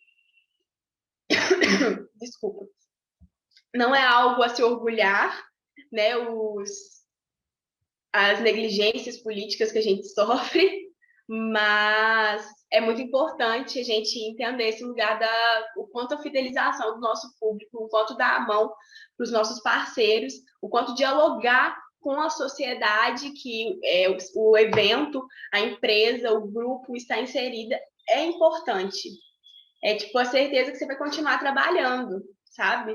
desculpa, não é algo a se orgulhar, né? As negligências políticas que a gente sofre, mas é muito importante a gente entender esse lugar o quanto a fidelização do nosso público, o quanto dar a mão para os nossos parceiros, o quanto dialogar com a sociedade que o evento, a empresa, o grupo está inserida é importante. É tipo a certeza que você vai continuar trabalhando, sabe?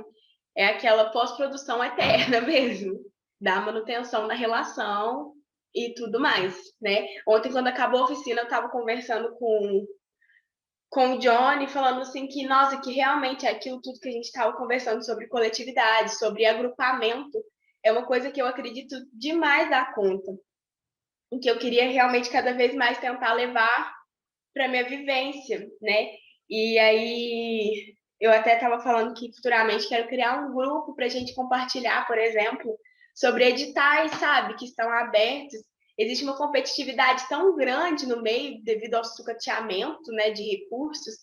É aquela pós-produção eterna mesmo, da manutenção da relação e tudo mais, né? Ontem, quando acabou a oficina, eu estava conversando com o Johnny, falando assim que, nossa, que realmente aquilo tudo que a gente estava conversando sobre coletividade, sobre agrupamento, é uma coisa que eu acredito demais da conta, e que eu queria realmente cada vez mais tentar levar para minha vivência, né? E aí eu até estava falando que futuramente quero criar um grupo para a gente compartilhar, por exemplo, sobre editais, sabe, que estão abertos. Existe uma competitividade tão grande no meio devido ao sucateamento, né, de recursos,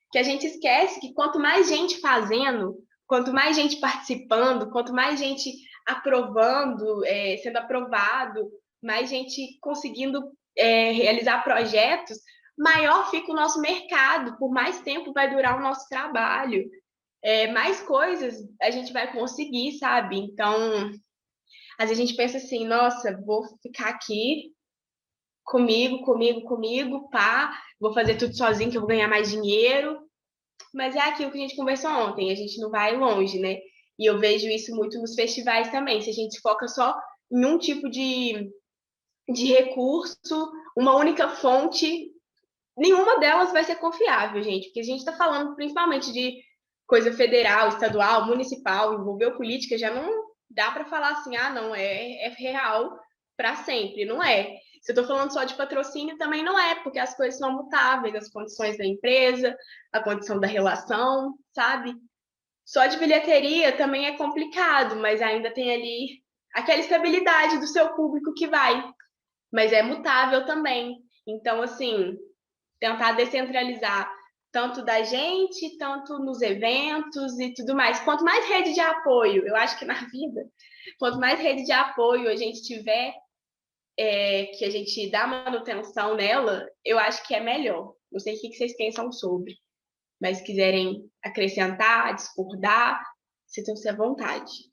que a gente esquece que quanto mais gente fazendo, quanto mais gente participando, quanto mais gente aprovando, sendo aprovado, mais gente conseguindo realizar projetos, maior fica o nosso mercado, por mais tempo vai durar o nosso trabalho, mais coisas a gente vai conseguir, sabe? Então, às vezes a gente pensa assim, nossa, vou ficar aqui comigo, pá, vou fazer tudo sozinho que eu vou ganhar mais dinheiro, mas é aquilo que a gente conversou ontem, a gente não vai longe, né? E eu vejo isso muito nos festivais também, se a gente foca só em um tipo de recurso, uma única fonte, nenhuma delas vai ser confiável, gente, porque a gente está falando principalmente de coisa federal, estadual, municipal, envolveu política, já não dá para falar assim, ah, não, é real para sempre, não é. Se eu estou falando só de patrocínio, também não é, porque as coisas são mutáveis, as condições da empresa, a condição da relação, sabe? Só de bilheteria também é complicado, mas ainda tem ali aquela estabilidade do seu público que vai, mas é mutável também. Então, assim, tentar descentralizar tanto da gente, tanto nos eventos e tudo mais. Quanto mais rede de apoio, eu acho que na vida, quanto mais rede de apoio a gente tiver, que a gente dá manutenção nela, eu acho que é melhor. Não sei o que vocês pensam sobre, mas se quiserem acrescentar, discordar, sintam-se à vontade.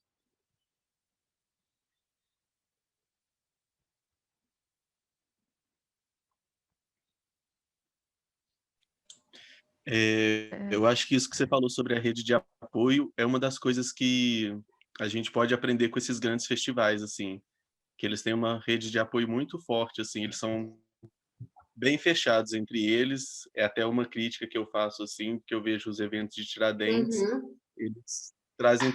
Eu acho que isso que você falou sobre a rede de apoio é uma das coisas que a gente pode aprender com esses grandes festivais, assim, que eles têm uma rede de apoio muito forte, assim, eles são bem fechados entre eles. É até uma crítica que eu faço, assim, que eu vejo os eventos de Tiradentes, eles trazem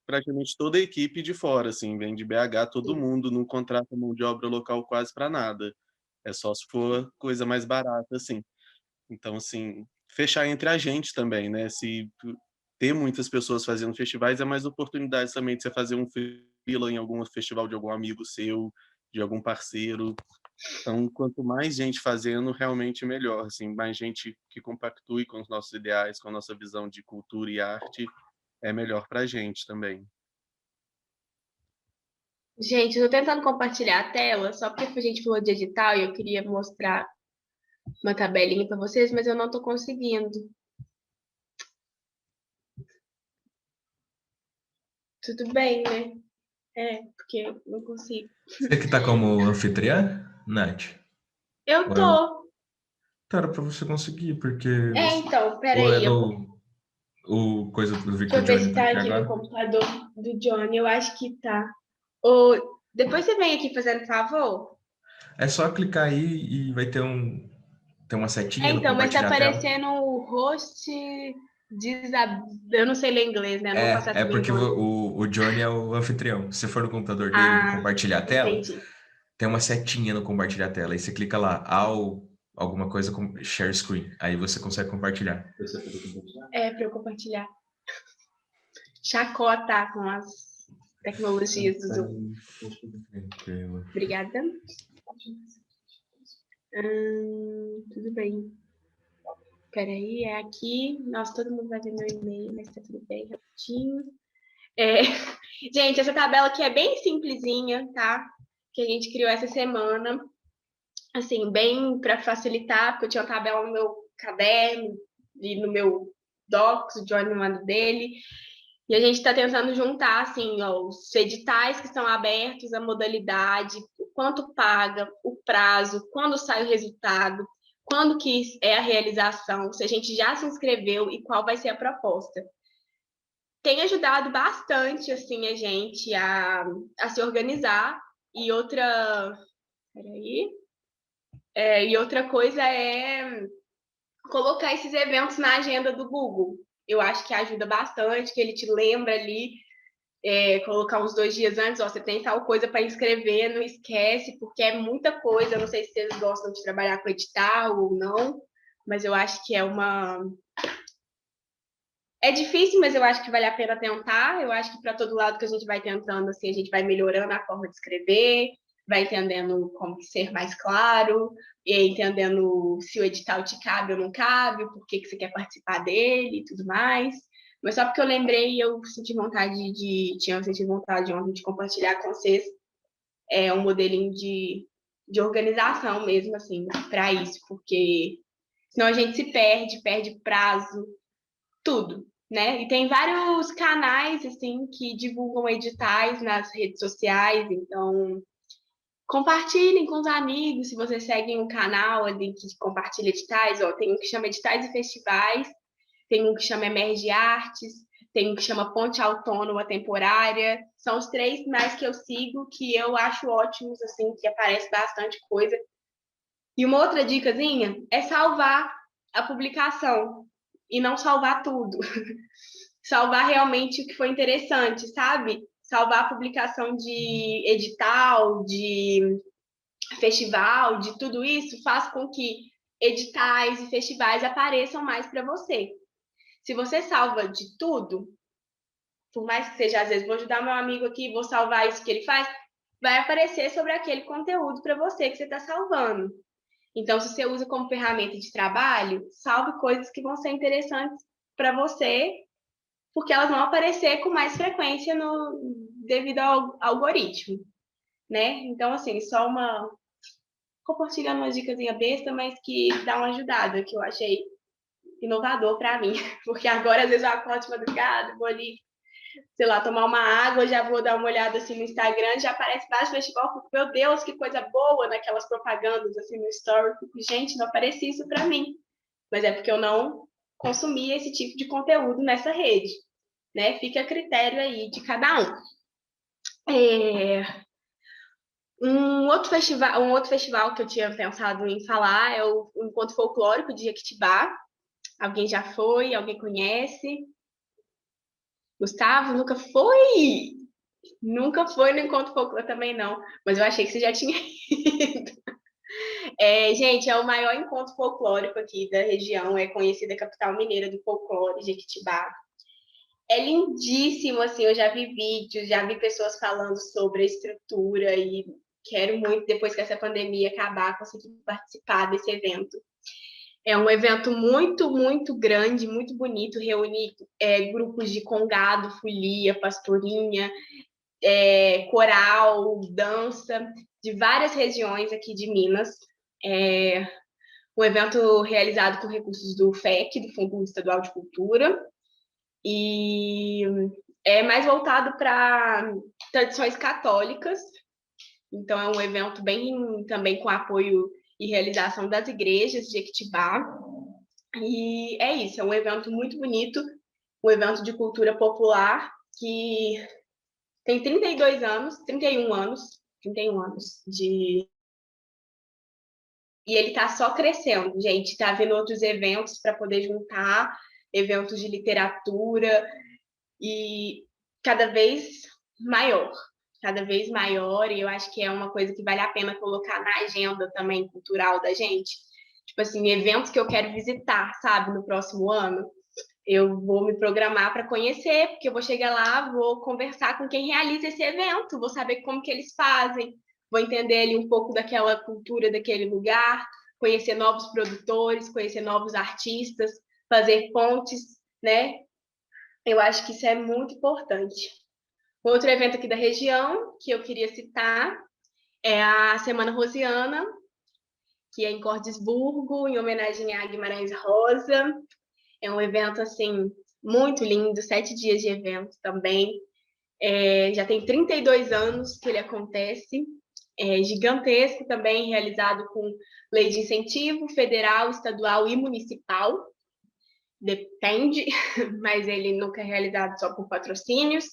praticamente toda a equipe de fora, assim, vem de BH todo mundo, não contrata mão de obra local quase para nada. É só se for coisa mais barata, assim. Então, assim, fechar entre a gente também, né? Se ter muitas pessoas fazendo festivais é mais oportunidades também de você fazer um freela em algum festival de algum amigo seu, de algum parceiro. Então, quanto mais gente fazendo, realmente melhor, assim, mais gente que compactue com os nossos ideais, com a nossa visão de cultura e arte, é melhor para a gente também. Gente, eu tô tentando compartilhar a tela, só porque a gente falou de edital e eu queria mostrar uma tabelinha para vocês, mas eu não tô conseguindo. Tudo bem, né? Porque eu não consigo. Você que tá como anfitriã, Nath? Eu Ou tô. Era pra você conseguir, porque... Então, Ou peraí. é o coisa do Deixa Victor eu ver Johnny se tá tá aqui aqui no agora? computador do Johnny. Eu acho que tá. Depois você vem aqui fazendo favor. É só clicar aí e vai ter tem uma setinha no Então, mas tá compartilhar tela. aparecendo o host eu não sei ler inglês, né? Não vou passar É essa porque vergonha. o Johnny é o anfitrião. Se for no computador dele, no Ah, compartilhar tela, entendi. tem uma setinha no compartilhar tela. Aí você clica lá, alguma coisa com share screen. Aí você consegue compartilhar. Para eu compartilhar. Chacota com as tecnologias do Zoom. Obrigada. Tudo bem. Peraí, é aqui. Nossa, todo mundo vai ver meu e-mail, mas tá tudo bem, rapidinho. Gente, essa tabela aqui é bem simplesinha, tá? Que a gente criou essa semana. Assim, bem para facilitar, porque eu tinha uma tabela no meu caderno e no meu Docs, o Johnny me manda dele. E a gente está tentando juntar, assim, ó, os editais que estão abertos, a modalidade, o quanto paga, o prazo, quando sai o resultado, quando que é a realização, se a gente já se inscreveu e qual vai ser a proposta. Tem ajudado bastante, assim, a gente a se organizar. E outra... Peraí. E outra coisa é colocar esses eventos na agenda do Google. Eu acho que ajuda bastante, que ele te lembra ali, colocar uns 2 dias antes, ó, você tem tal coisa para inscrever, não esquece, porque é muita coisa. Eu não sei se vocês gostam de trabalhar com edital ou não, mas eu acho que é difícil, mas eu acho que vale a pena tentar. Eu acho que para todo lado que a gente vai tentando, assim, a gente vai melhorando a forma de escrever, vai entendendo como ser mais claro, e entendendo se o edital te cabe ou não cabe, por que você quer participar dele e tudo mais. Mas só porque eu lembrei, eu tinha sentido vontade ontem de compartilhar com vocês um modelinho de organização mesmo, assim, para isso, porque senão a gente se perde prazo, tudo, né? E tem vários canais, assim, que divulgam editais nas redes sociais, então compartilhem com os amigos. Se vocês seguem um canal ali que compartilha editais, ó, tem um que chama Editais e Festivais, tem um que chama Emerge Artes, tem um que chama Ponte Autônoma Temporária. São os 3 mais que eu sigo, que eu acho ótimos, assim, que aparece bastante coisa. E uma outra dicasinha é salvar a publicação e não salvar tudo. Salvar realmente o que foi interessante, sabe? Salvar a publicação de edital, de festival, de tudo isso, faz com que editais e festivais apareçam mais para você. Se você salva de tudo, por mais que seja, às vezes, vou ajudar meu amigo aqui, vou salvar isso que ele faz, vai aparecer sobre aquele conteúdo para você que você está salvando. Então, se você usa como ferramenta de trabalho, salve coisas que vão ser interessantes para você, porque elas vão aparecer com mais frequência devido ao algoritmo, né? Então, assim, só compartilhando uma dicasinha besta, mas que dá uma ajudada, que eu achei inovador para mim, porque agora, às vezes, eu acordo de madrugada, vou ali, sei lá, tomar uma água, já vou dar uma olhada assim no Instagram, já aparece vários festivais, fico, meu Deus, que coisa boa naquelas propagandas assim no story, fico, gente, não aparecia isso para mim, mas é porque eu não consumia esse tipo de conteúdo nessa rede, né? Fica a critério aí de cada um. Um outro festival que eu tinha pensado em falar é o Encontro Folclórico de Jequitibá. Alguém já foi? Alguém conhece? Gustavo, nunca foi? Nunca foi no Encontro Folclórico também, não. Mas eu achei que você já tinha ido. Gente, é o maior encontro folclórico aqui da região. É conhecida a capital mineira do folclore, Jequitibá. É lindíssimo, assim. Eu já vi vídeos, já vi pessoas falando sobre a estrutura e quero muito, depois que essa pandemia acabar, conseguir participar desse evento. É um evento muito, muito grande, muito bonito, reúne grupos de congado, folia, pastorinha, coral, dança, de várias regiões aqui de Minas. Um evento realizado com recursos do FEC, do Fundo Estadual de Cultura, e é mais voltado para tradições católicas. Então, é um evento bem também com apoio e realização das igrejas de Jequitibá. E é isso, é um evento muito bonito, um evento de cultura popular que tem 31 anos e ele está só crescendo, gente. Está havendo outros eventos para poder juntar, eventos de literatura, e cada vez maior, e eu acho que é uma coisa que vale a pena colocar na agenda também cultural da gente. Tipo assim, eventos que eu quero visitar, sabe, no próximo ano. Eu vou me programar para conhecer, porque eu vou chegar lá, vou conversar com quem realiza esse evento, vou saber como que eles fazem, vou entender ali um pouco daquela cultura daquele lugar, conhecer novos produtores, conhecer novos artistas, fazer pontes, né? Eu acho que isso é muito importante. Outro evento aqui da região que eu queria citar é a Semana Rosiana, que é em Cordisburgo, em homenagem a Guimarães Rosa. É um evento, assim, muito lindo, 7 dias de evento também. Já tem 32 anos que ele acontece, é gigantesco também, realizado com lei de incentivo federal, estadual e municipal, depende, mas ele nunca é realizado só por patrocínios.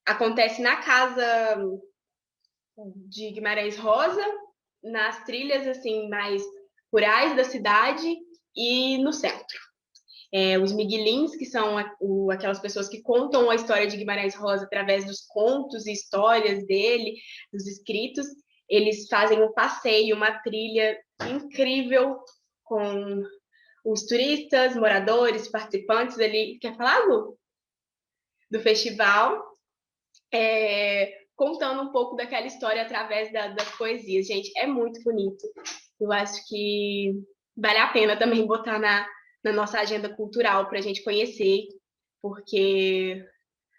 Acontece na Casa de Guimarães Rosa, nas trilhas assim mais rurais da cidade e no centro. Os miguelins, que são aquelas pessoas que contam a história de Guimarães Rosa através dos contos e histórias dele, dos escritos, eles fazem um passeio, uma trilha incrível com os turistas, moradores, participantes ali. Quer falar, Lu? Do festival, contando um pouco daquela história através das poesias. Gente, é muito bonito. Eu acho que vale a pena também botar na nossa agenda cultural para a gente conhecer, porque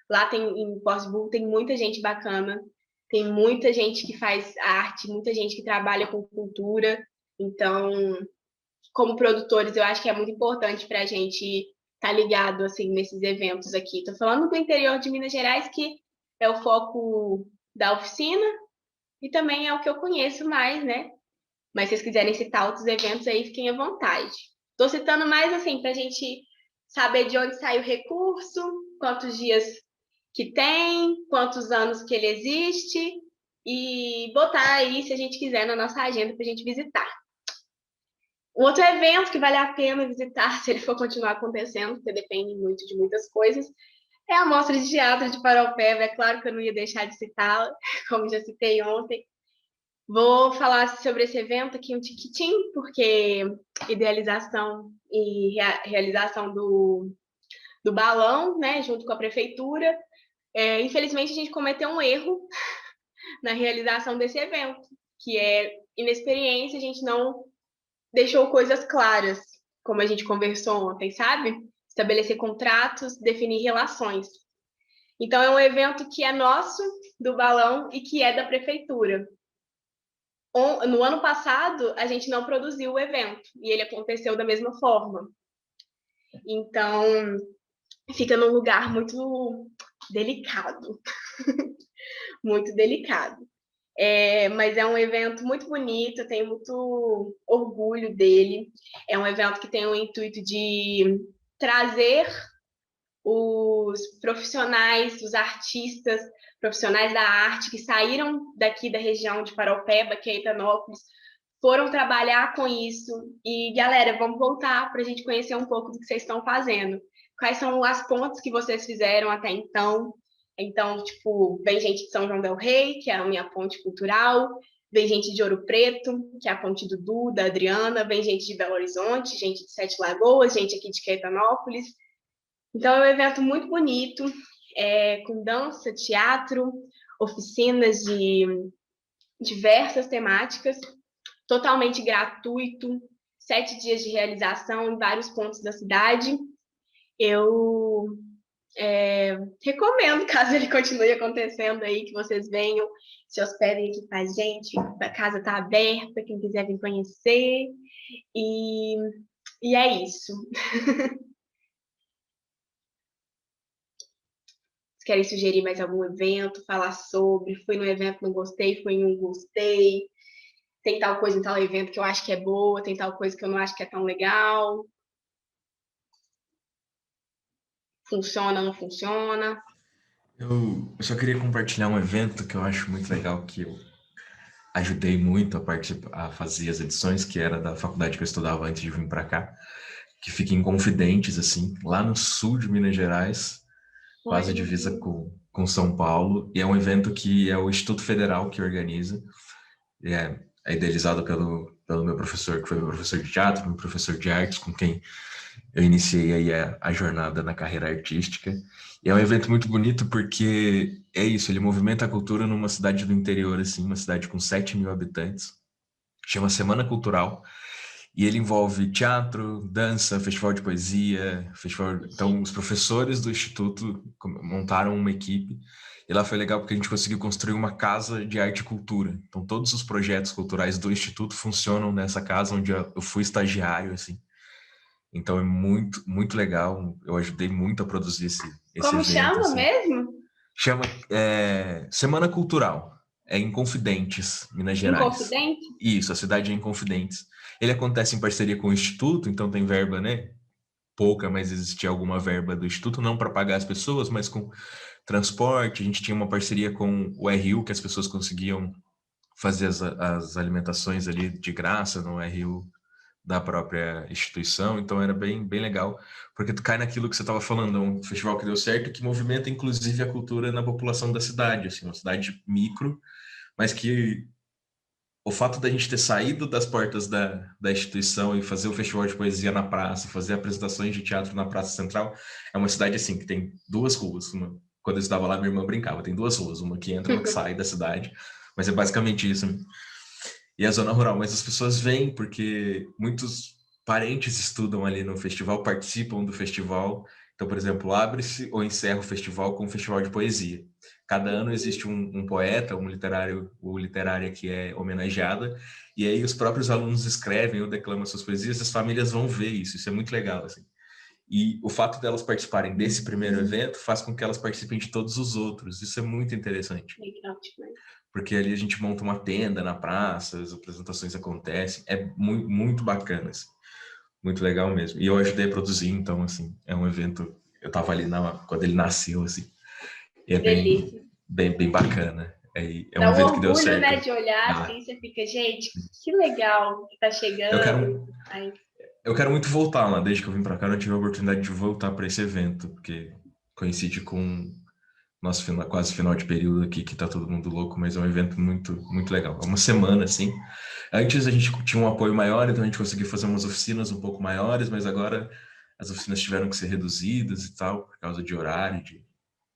lá em Porto tem muita gente bacana, tem muita gente que faz arte, muita gente que trabalha com cultura. Então, como produtores, eu acho que é muito importante para a gente estar ligado assim, nesses eventos aqui. Estou falando do interior de Minas Gerais, que é o foco da oficina, e também é o que eu conheço mais, né? Mas se vocês quiserem citar outros eventos aí, fiquem à vontade. Estou citando mais assim, para a gente saber de onde sai o recurso, quantos dias que tem, quantos anos que ele existe, e botar aí, se a gente quiser, na nossa agenda para a gente visitar. Um outro evento que vale a pena visitar, se ele for continuar acontecendo, porque depende muito de muitas coisas, é a Mostra de Teatro de Paraupeba. É claro que eu não ia deixar de citá-la, como já citei ontem. Vou falar sobre esse evento aqui um tiquitinho, porque idealização e realização do balão, né, junto com a prefeitura. Infelizmente, a gente cometeu um erro na realização desse evento, que é inexperiência, a gente não deixou coisas claras, como a gente conversou ontem, sabe? Estabelecer contratos, definir relações. Então, é um evento que é nosso, do balão, e que é da prefeitura. No ano passado, a gente não produziu o evento, e ele aconteceu da mesma forma. Então, fica num lugar muito delicado. Muito delicado. Mas é um evento muito bonito, eu tenho muito orgulho dele. É um evento que tem o intuito de trazer os profissionais, os artistas, profissionais da arte que saíram daqui da região de Paraupeba, que é Etanópolis, foram trabalhar com isso. E, galera, vamos voltar para a gente conhecer um pouco do que vocês estão fazendo. Quais são as pontes que vocês fizeram até então? Então, tipo, vem gente de São João del Rei, que é a minha ponte cultural, vem gente de Ouro Preto, que é a ponte do Du, da Adriana, vem gente de Belo Horizonte, gente de Sete Lagoas, gente aqui de Quetanópolis. Então, é um evento muito bonito, com dança, teatro, oficinas de diversas temáticas, totalmente gratuito, 7 dias de realização em vários pontos da cidade. Eu recomendo, caso ele continue acontecendo aí, que vocês venham, se hospedem aqui com a gente, a casa está aberta, quem quiser vir conhecer, e é isso. Vocês querem sugerir mais algum evento, falar sobre, fui no evento, não gostei, fui em um, gostei, tem tal coisa em tal evento que eu acho que é boa, tem tal coisa que eu não acho que é tão legal. Funciona, não funciona? Eu só queria compartilhar um evento que eu acho muito legal, que eu ajudei muito a fazer as edições, que era da faculdade que eu estudava antes de vir para cá, que fica em Confidentes, assim, lá no sul de Minas Gerais, quase divisa com São Paulo, e é um evento que é o Instituto Federal que organiza, e é idealizado pelo meu professor, que foi meu professor de teatro, meu professor de artes, com quem eu iniciei aí a jornada na carreira artística. E é um evento muito bonito porque é isso, ele movimenta a cultura numa cidade do interior, assim, uma cidade com 7 mil habitantes. Chama Semana Cultural. E ele envolve teatro, dança, festival de poesia, Então, os professores do Instituto montaram uma equipe. E lá foi legal porque a gente conseguiu construir uma casa de arte e cultura. Então, todos os projetos culturais do Instituto funcionam nessa casa onde eu fui estagiário, assim. Então é muito, muito legal. Eu ajudei muito a produzir esse Como evento. chama Assim. mesmo? Chama Semana Cultural. É em Confidentes, Minas Gerais. Inconfidente? Isso, a cidade é Inconfidentes. Ele acontece em parceria com o Instituto, então tem verba, né? Pouca, mas existia alguma verba do Instituto, não para pagar as pessoas, mas com transporte. A gente tinha uma parceria com o RU, que as pessoas conseguiam fazer as alimentações ali de graça no RU da própria instituição, então era bem, bem legal, porque tu cai naquilo que você estava falando, é um festival que deu certo, que movimenta inclusive a cultura na população da cidade, assim, uma cidade micro, mas que o fato da gente ter saído das portas da instituição e fazer o festival de poesia na praça, fazer apresentações de teatro na Praça Central, é uma cidade assim, que tem duas ruas, quando eu estava lá, minha irmã brincava, tem duas ruas, uma que entra e uma que sai da cidade, mas é basicamente isso, e a zona rural, mas as pessoas vêm porque muitos parentes estudam ali no festival, participam do festival. Então, por exemplo, abre-se ou encerra o festival com um festival de poesia. Cada ano existe um poeta, um literário ou literária que é homenageada, e aí os próprios alunos escrevem ou declamam suas poesias, as famílias vão ver isso é muito legal, assim. E o fato delas participarem desse primeiro evento faz com que elas participem de todos os outros. Isso é muito interessante. Porque ali a gente monta uma tenda na praça, as apresentações acontecem, é muito, muito bacana, assim. Muito legal mesmo. E eu ajudei a produzir, então, assim, é um evento, eu estava ali quando ele nasceu, assim, e é bem bacana. É um Dá um evento que deu orgulho, certo. né, de olhar assim, você fica, gente, que legal que tá chegando. Eu quero muito voltar lá, desde que eu vim para cá, eu tive a oportunidade de voltar para esse evento, porque coincide com nosso quase final de período aqui, que tá todo mundo louco, mas é um evento muito, muito legal. É uma semana, assim. Antes a gente tinha um apoio maior, então a gente conseguia fazer umas oficinas um pouco maiores, mas agora as oficinas tiveram que ser reduzidas e tal, por causa de horário,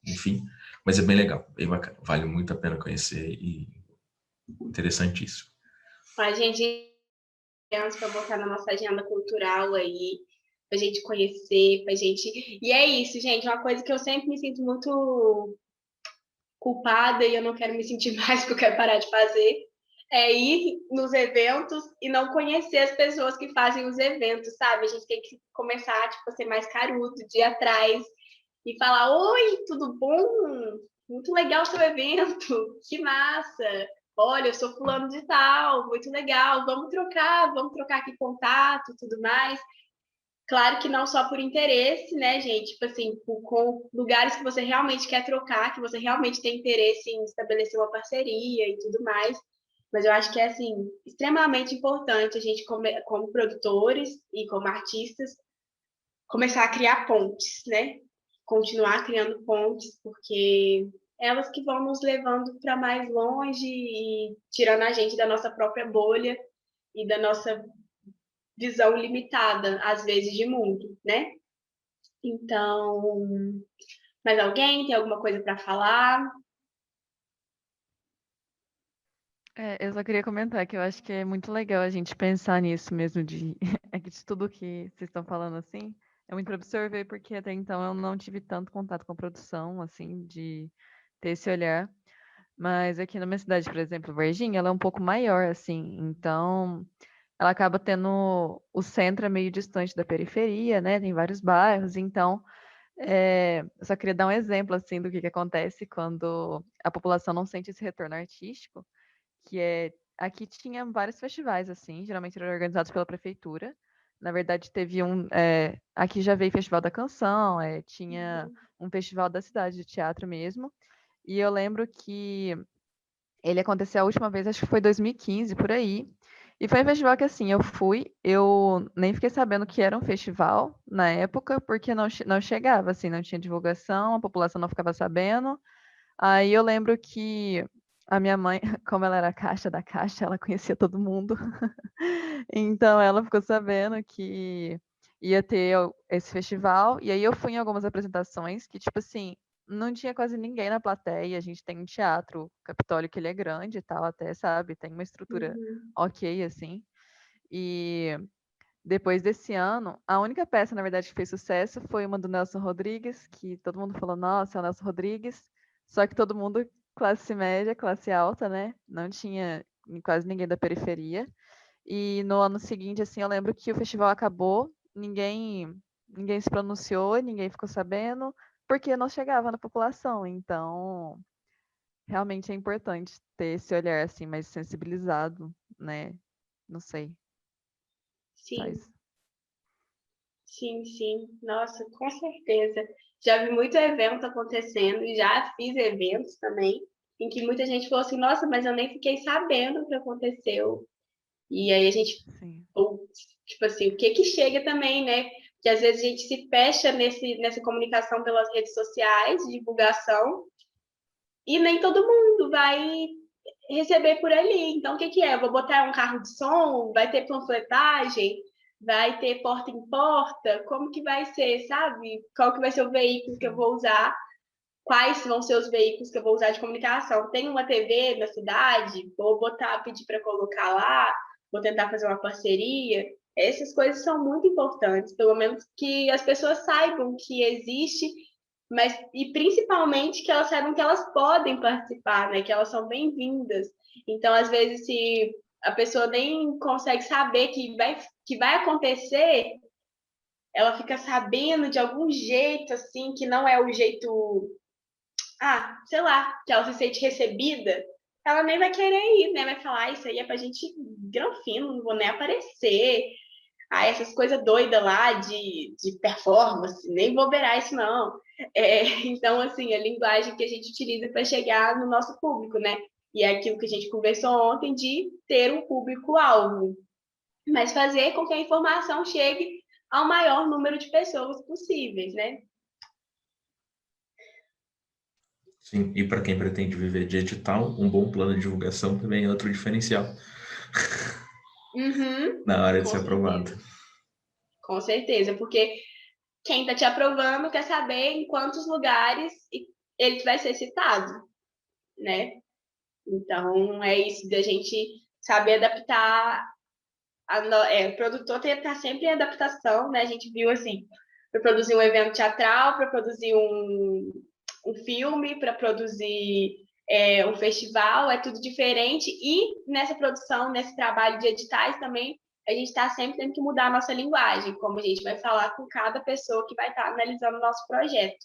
enfim. Mas é bem legal, bem bacana. Vale muito a pena conhecer e interessantíssimo. A gente para botar na nossa agenda cultural aí, pra gente conhecer, pra gente... E é isso, gente, uma coisa que eu sempre me sinto muito culpada e eu não quero me sentir mais porque eu quero parar de fazer, é ir nos eventos e não conhecer as pessoas que fazem os eventos, sabe? A gente tem que começar, tipo, a ser mais carudo, de ir atrás e falar, oi, tudo bom? Muito legal o seu evento, que massa! Olha, eu sou fulano de tal, muito legal, vamos trocar aqui contato e tudo mais. Claro que não só por interesse, né, gente? Tipo assim, com lugares que você realmente quer trocar, que você realmente tem interesse em estabelecer uma parceria e tudo mais. Mas eu acho que é, assim, extremamente importante a gente, como produtores e como artistas, começar a criar pontes, né? Continuar criando pontes, porque elas que vão nos levando para mais longe e tirando a gente da nossa própria bolha e da nossa visão limitada, às vezes, de mundo, né? Então, mais alguém tem alguma coisa para falar? Eu só queria comentar que eu acho que é muito legal a gente pensar nisso mesmo, é que de tudo que vocês estão falando assim, é muito para absorver, porque até então eu não tive tanto contato com a produção, assim, de ter esse olhar. Mas aqui na minha cidade, por exemplo, Varginha, ela é um pouco maior, assim, então ela acaba tendo o centro é meio distante da periferia, né? Tem vários bairros, então eu só queria dar um exemplo assim do que acontece quando a população não sente esse retorno artístico, que aqui tinha vários festivais assim, geralmente eram organizados pela prefeitura. Na verdade, teve aqui já veio Festival da Canção, tinha um festival da cidade de teatro mesmo. E eu lembro que ele aconteceu a última vez, acho que foi 2015, por aí. E foi um festival que, assim, eu nem fiquei sabendo que era um festival na época, porque não chegava, assim, não tinha divulgação, a população não ficava sabendo. Aí eu lembro que a minha mãe, como ela era a caixa da caixa, ela conhecia todo mundo. Então ela ficou sabendo que ia ter esse festival, e aí eu fui em algumas apresentações que, tipo assim, não tinha quase ninguém na plateia. A gente tem um teatro Capitólio que ele é grande e tal, até, sabe? Tem uma estrutura ok, assim. E depois desse ano, a única peça, na verdade, que fez sucesso foi uma do Nelson Rodrigues, que todo mundo falou, nossa, é o Nelson Rodrigues. Só que todo mundo, classe média, classe alta, né? Não tinha quase ninguém da periferia. E no ano seguinte, assim, eu lembro que o festival acabou ninguém se pronunciou, ninguém ficou sabendo, porque não chegava na população. Então, realmente é importante ter esse olhar assim mais sensibilizado, né? Não sei, só Sim, isso. sim, sim. Nossa, com certeza. Já vi muito evento acontecendo, já fiz eventos também, em que muita gente falou assim, nossa, mas eu nem fiquei sabendo o que aconteceu. E aí a gente, Sim. tipo assim, o que que chega também, né? Que às vezes a gente se fecha nessa comunicação pelas redes sociais, divulgação, e nem todo mundo vai receber por ali. Então, o que que é? Eu vou botar um carro de som, vai ter panfletagem, vai ter porta em porta, como que vai ser, sabe? Qual que vai ser o veículo que eu vou usar? Quais vão ser os veículos que eu vou usar de comunicação? Tem uma TV na cidade? Vou botar, pedir para colocar lá, vou tentar fazer uma parceria. Essas coisas são muito importantes, pelo menos que as pessoas saibam que existe, mas e principalmente que elas saibam que elas podem participar, né? Que elas são bem-vindas. Então, às vezes, se a pessoa nem consegue saber que vai acontecer, ela fica sabendo de algum jeito, assim, que não é o jeito, sei lá, que ela se sente recebida, ela nem vai querer ir, né? Vai falar, isso aí é pra gente granfino, não vou nem aparecer. Essas coisas doidas lá de performance, nem vou ver isso, não. Então, assim, a linguagem que a gente utiliza para chegar no nosso público, né? E é aquilo que a gente conversou ontem de ter um público-alvo, mas fazer com que a informação chegue ao maior número de pessoas possíveis, né? Sim, e para quem pretende viver de edital, um bom plano de divulgação também é outro diferencial na hora de Com ser aprovado. certeza. Com certeza, porque quem está te aprovando quer saber em quantos lugares ele vai ser citado, né? Então, é isso da gente saber adaptar. O produtor tem que estar sempre em adaptação, né? A gente viu assim, para produzir um evento teatral, para produzir um filme, para produzir um festival, é tudo diferente. E nessa produção, nesse trabalho de editais também, a gente está sempre tendo que mudar a nossa linguagem, como a gente vai falar com cada pessoa que vai estar analisando o nosso projeto.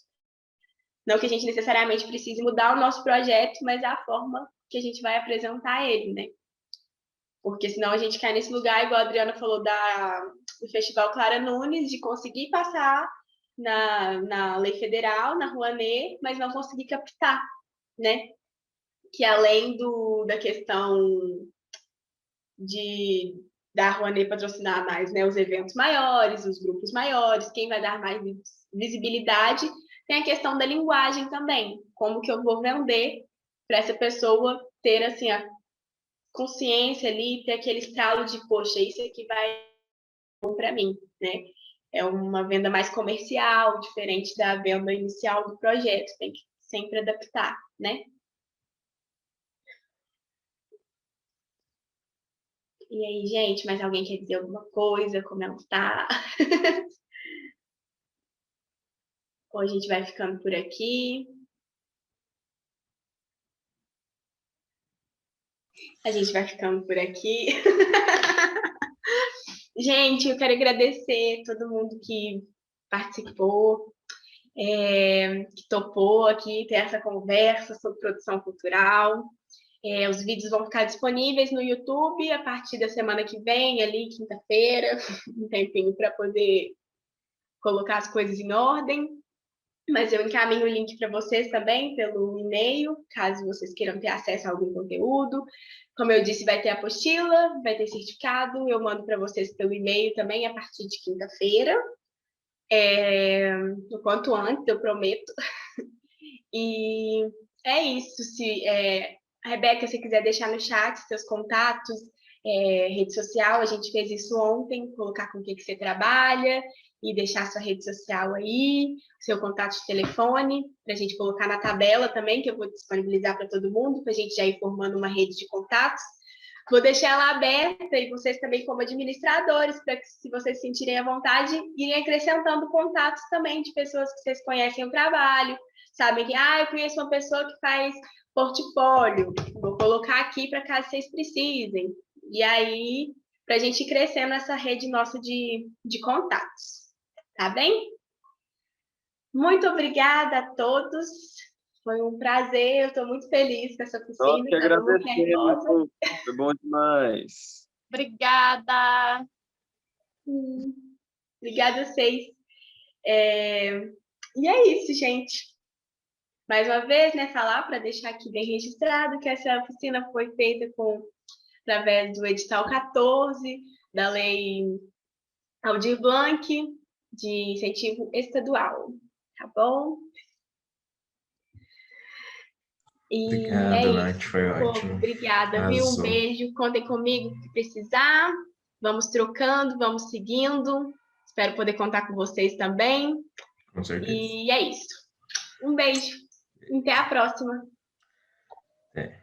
Não que a gente necessariamente precise mudar o nosso projeto, mas a forma que a gente vai apresentar ele, né? Porque senão a gente cai nesse lugar, igual a Adriana falou, do Festival Clara Nunes, de conseguir passar na lei federal, na Rouanet, mas não conseguir captar, né? Que além da questão da Rouanet patrocinar mais, né, os eventos maiores, os grupos maiores, quem vai dar mais visibilidade, tem a questão da linguagem também. Como que eu vou vender para essa pessoa ter assim a consciência ali, ter aquele estalo de, poxa, isso aqui vai bom para mim, né? É uma venda mais comercial, diferente da venda inicial do projeto, tem que sempre adaptar, né? E aí, gente, mais alguém quer dizer alguma coisa, comentar? Ou a gente vai ficando por aqui? A gente vai ficando por aqui. Gente, eu quero agradecer todo mundo que participou, que topou aqui ter essa conversa sobre produção cultural. Os vídeos vão ficar disponíveis no YouTube a partir da semana que vem, ali, quinta-feira, um tempinho para poder colocar as coisas em ordem. Mas eu encaminho o link para vocês também pelo e-mail, caso vocês queiram ter acesso a algum conteúdo. Como eu disse, vai ter apostila, vai ter certificado, eu mando para vocês pelo e-mail também a partir de quinta-feira. O quanto antes, eu prometo. E é isso. Rebeca, se quiser deixar no chat seus contatos, rede social, a gente fez isso ontem, colocar com o que você trabalha e deixar sua rede social aí, seu contato de telefone, para a gente colocar na tabela também, que eu vou disponibilizar para todo mundo, para a gente já ir formando uma rede de contatos. Vou deixar ela aberta e vocês também, como administradores, para que, se vocês sentirem à vontade, irem acrescentando contatos também de pessoas que vocês conhecem o trabalho, sabem que, eu conheço uma pessoa que faz portfólio, vou colocar aqui para caso vocês precisem. E aí, para a gente ir crescendo essa rede nossa de contatos. Tá bem? Muito obrigada a todos. Foi um prazer, eu estou muito feliz com essa oficina. Nós que agradecemos, foi bom demais. Obrigada. Obrigada a vocês. E é isso, gente. Mais uma vez, né, falar para deixar aqui bem registrado que essa oficina foi feita através do edital 14 da Lei Aldir Blanc de incentivo estadual, tá bom? E Obrigado, Nath, foi ótimo. Obrigada, viu? Um beijo, contem comigo se precisar. Vamos trocando, vamos seguindo. Espero poder contar com vocês também. Com certeza. E é isso. Um beijo. Até a próxima. É.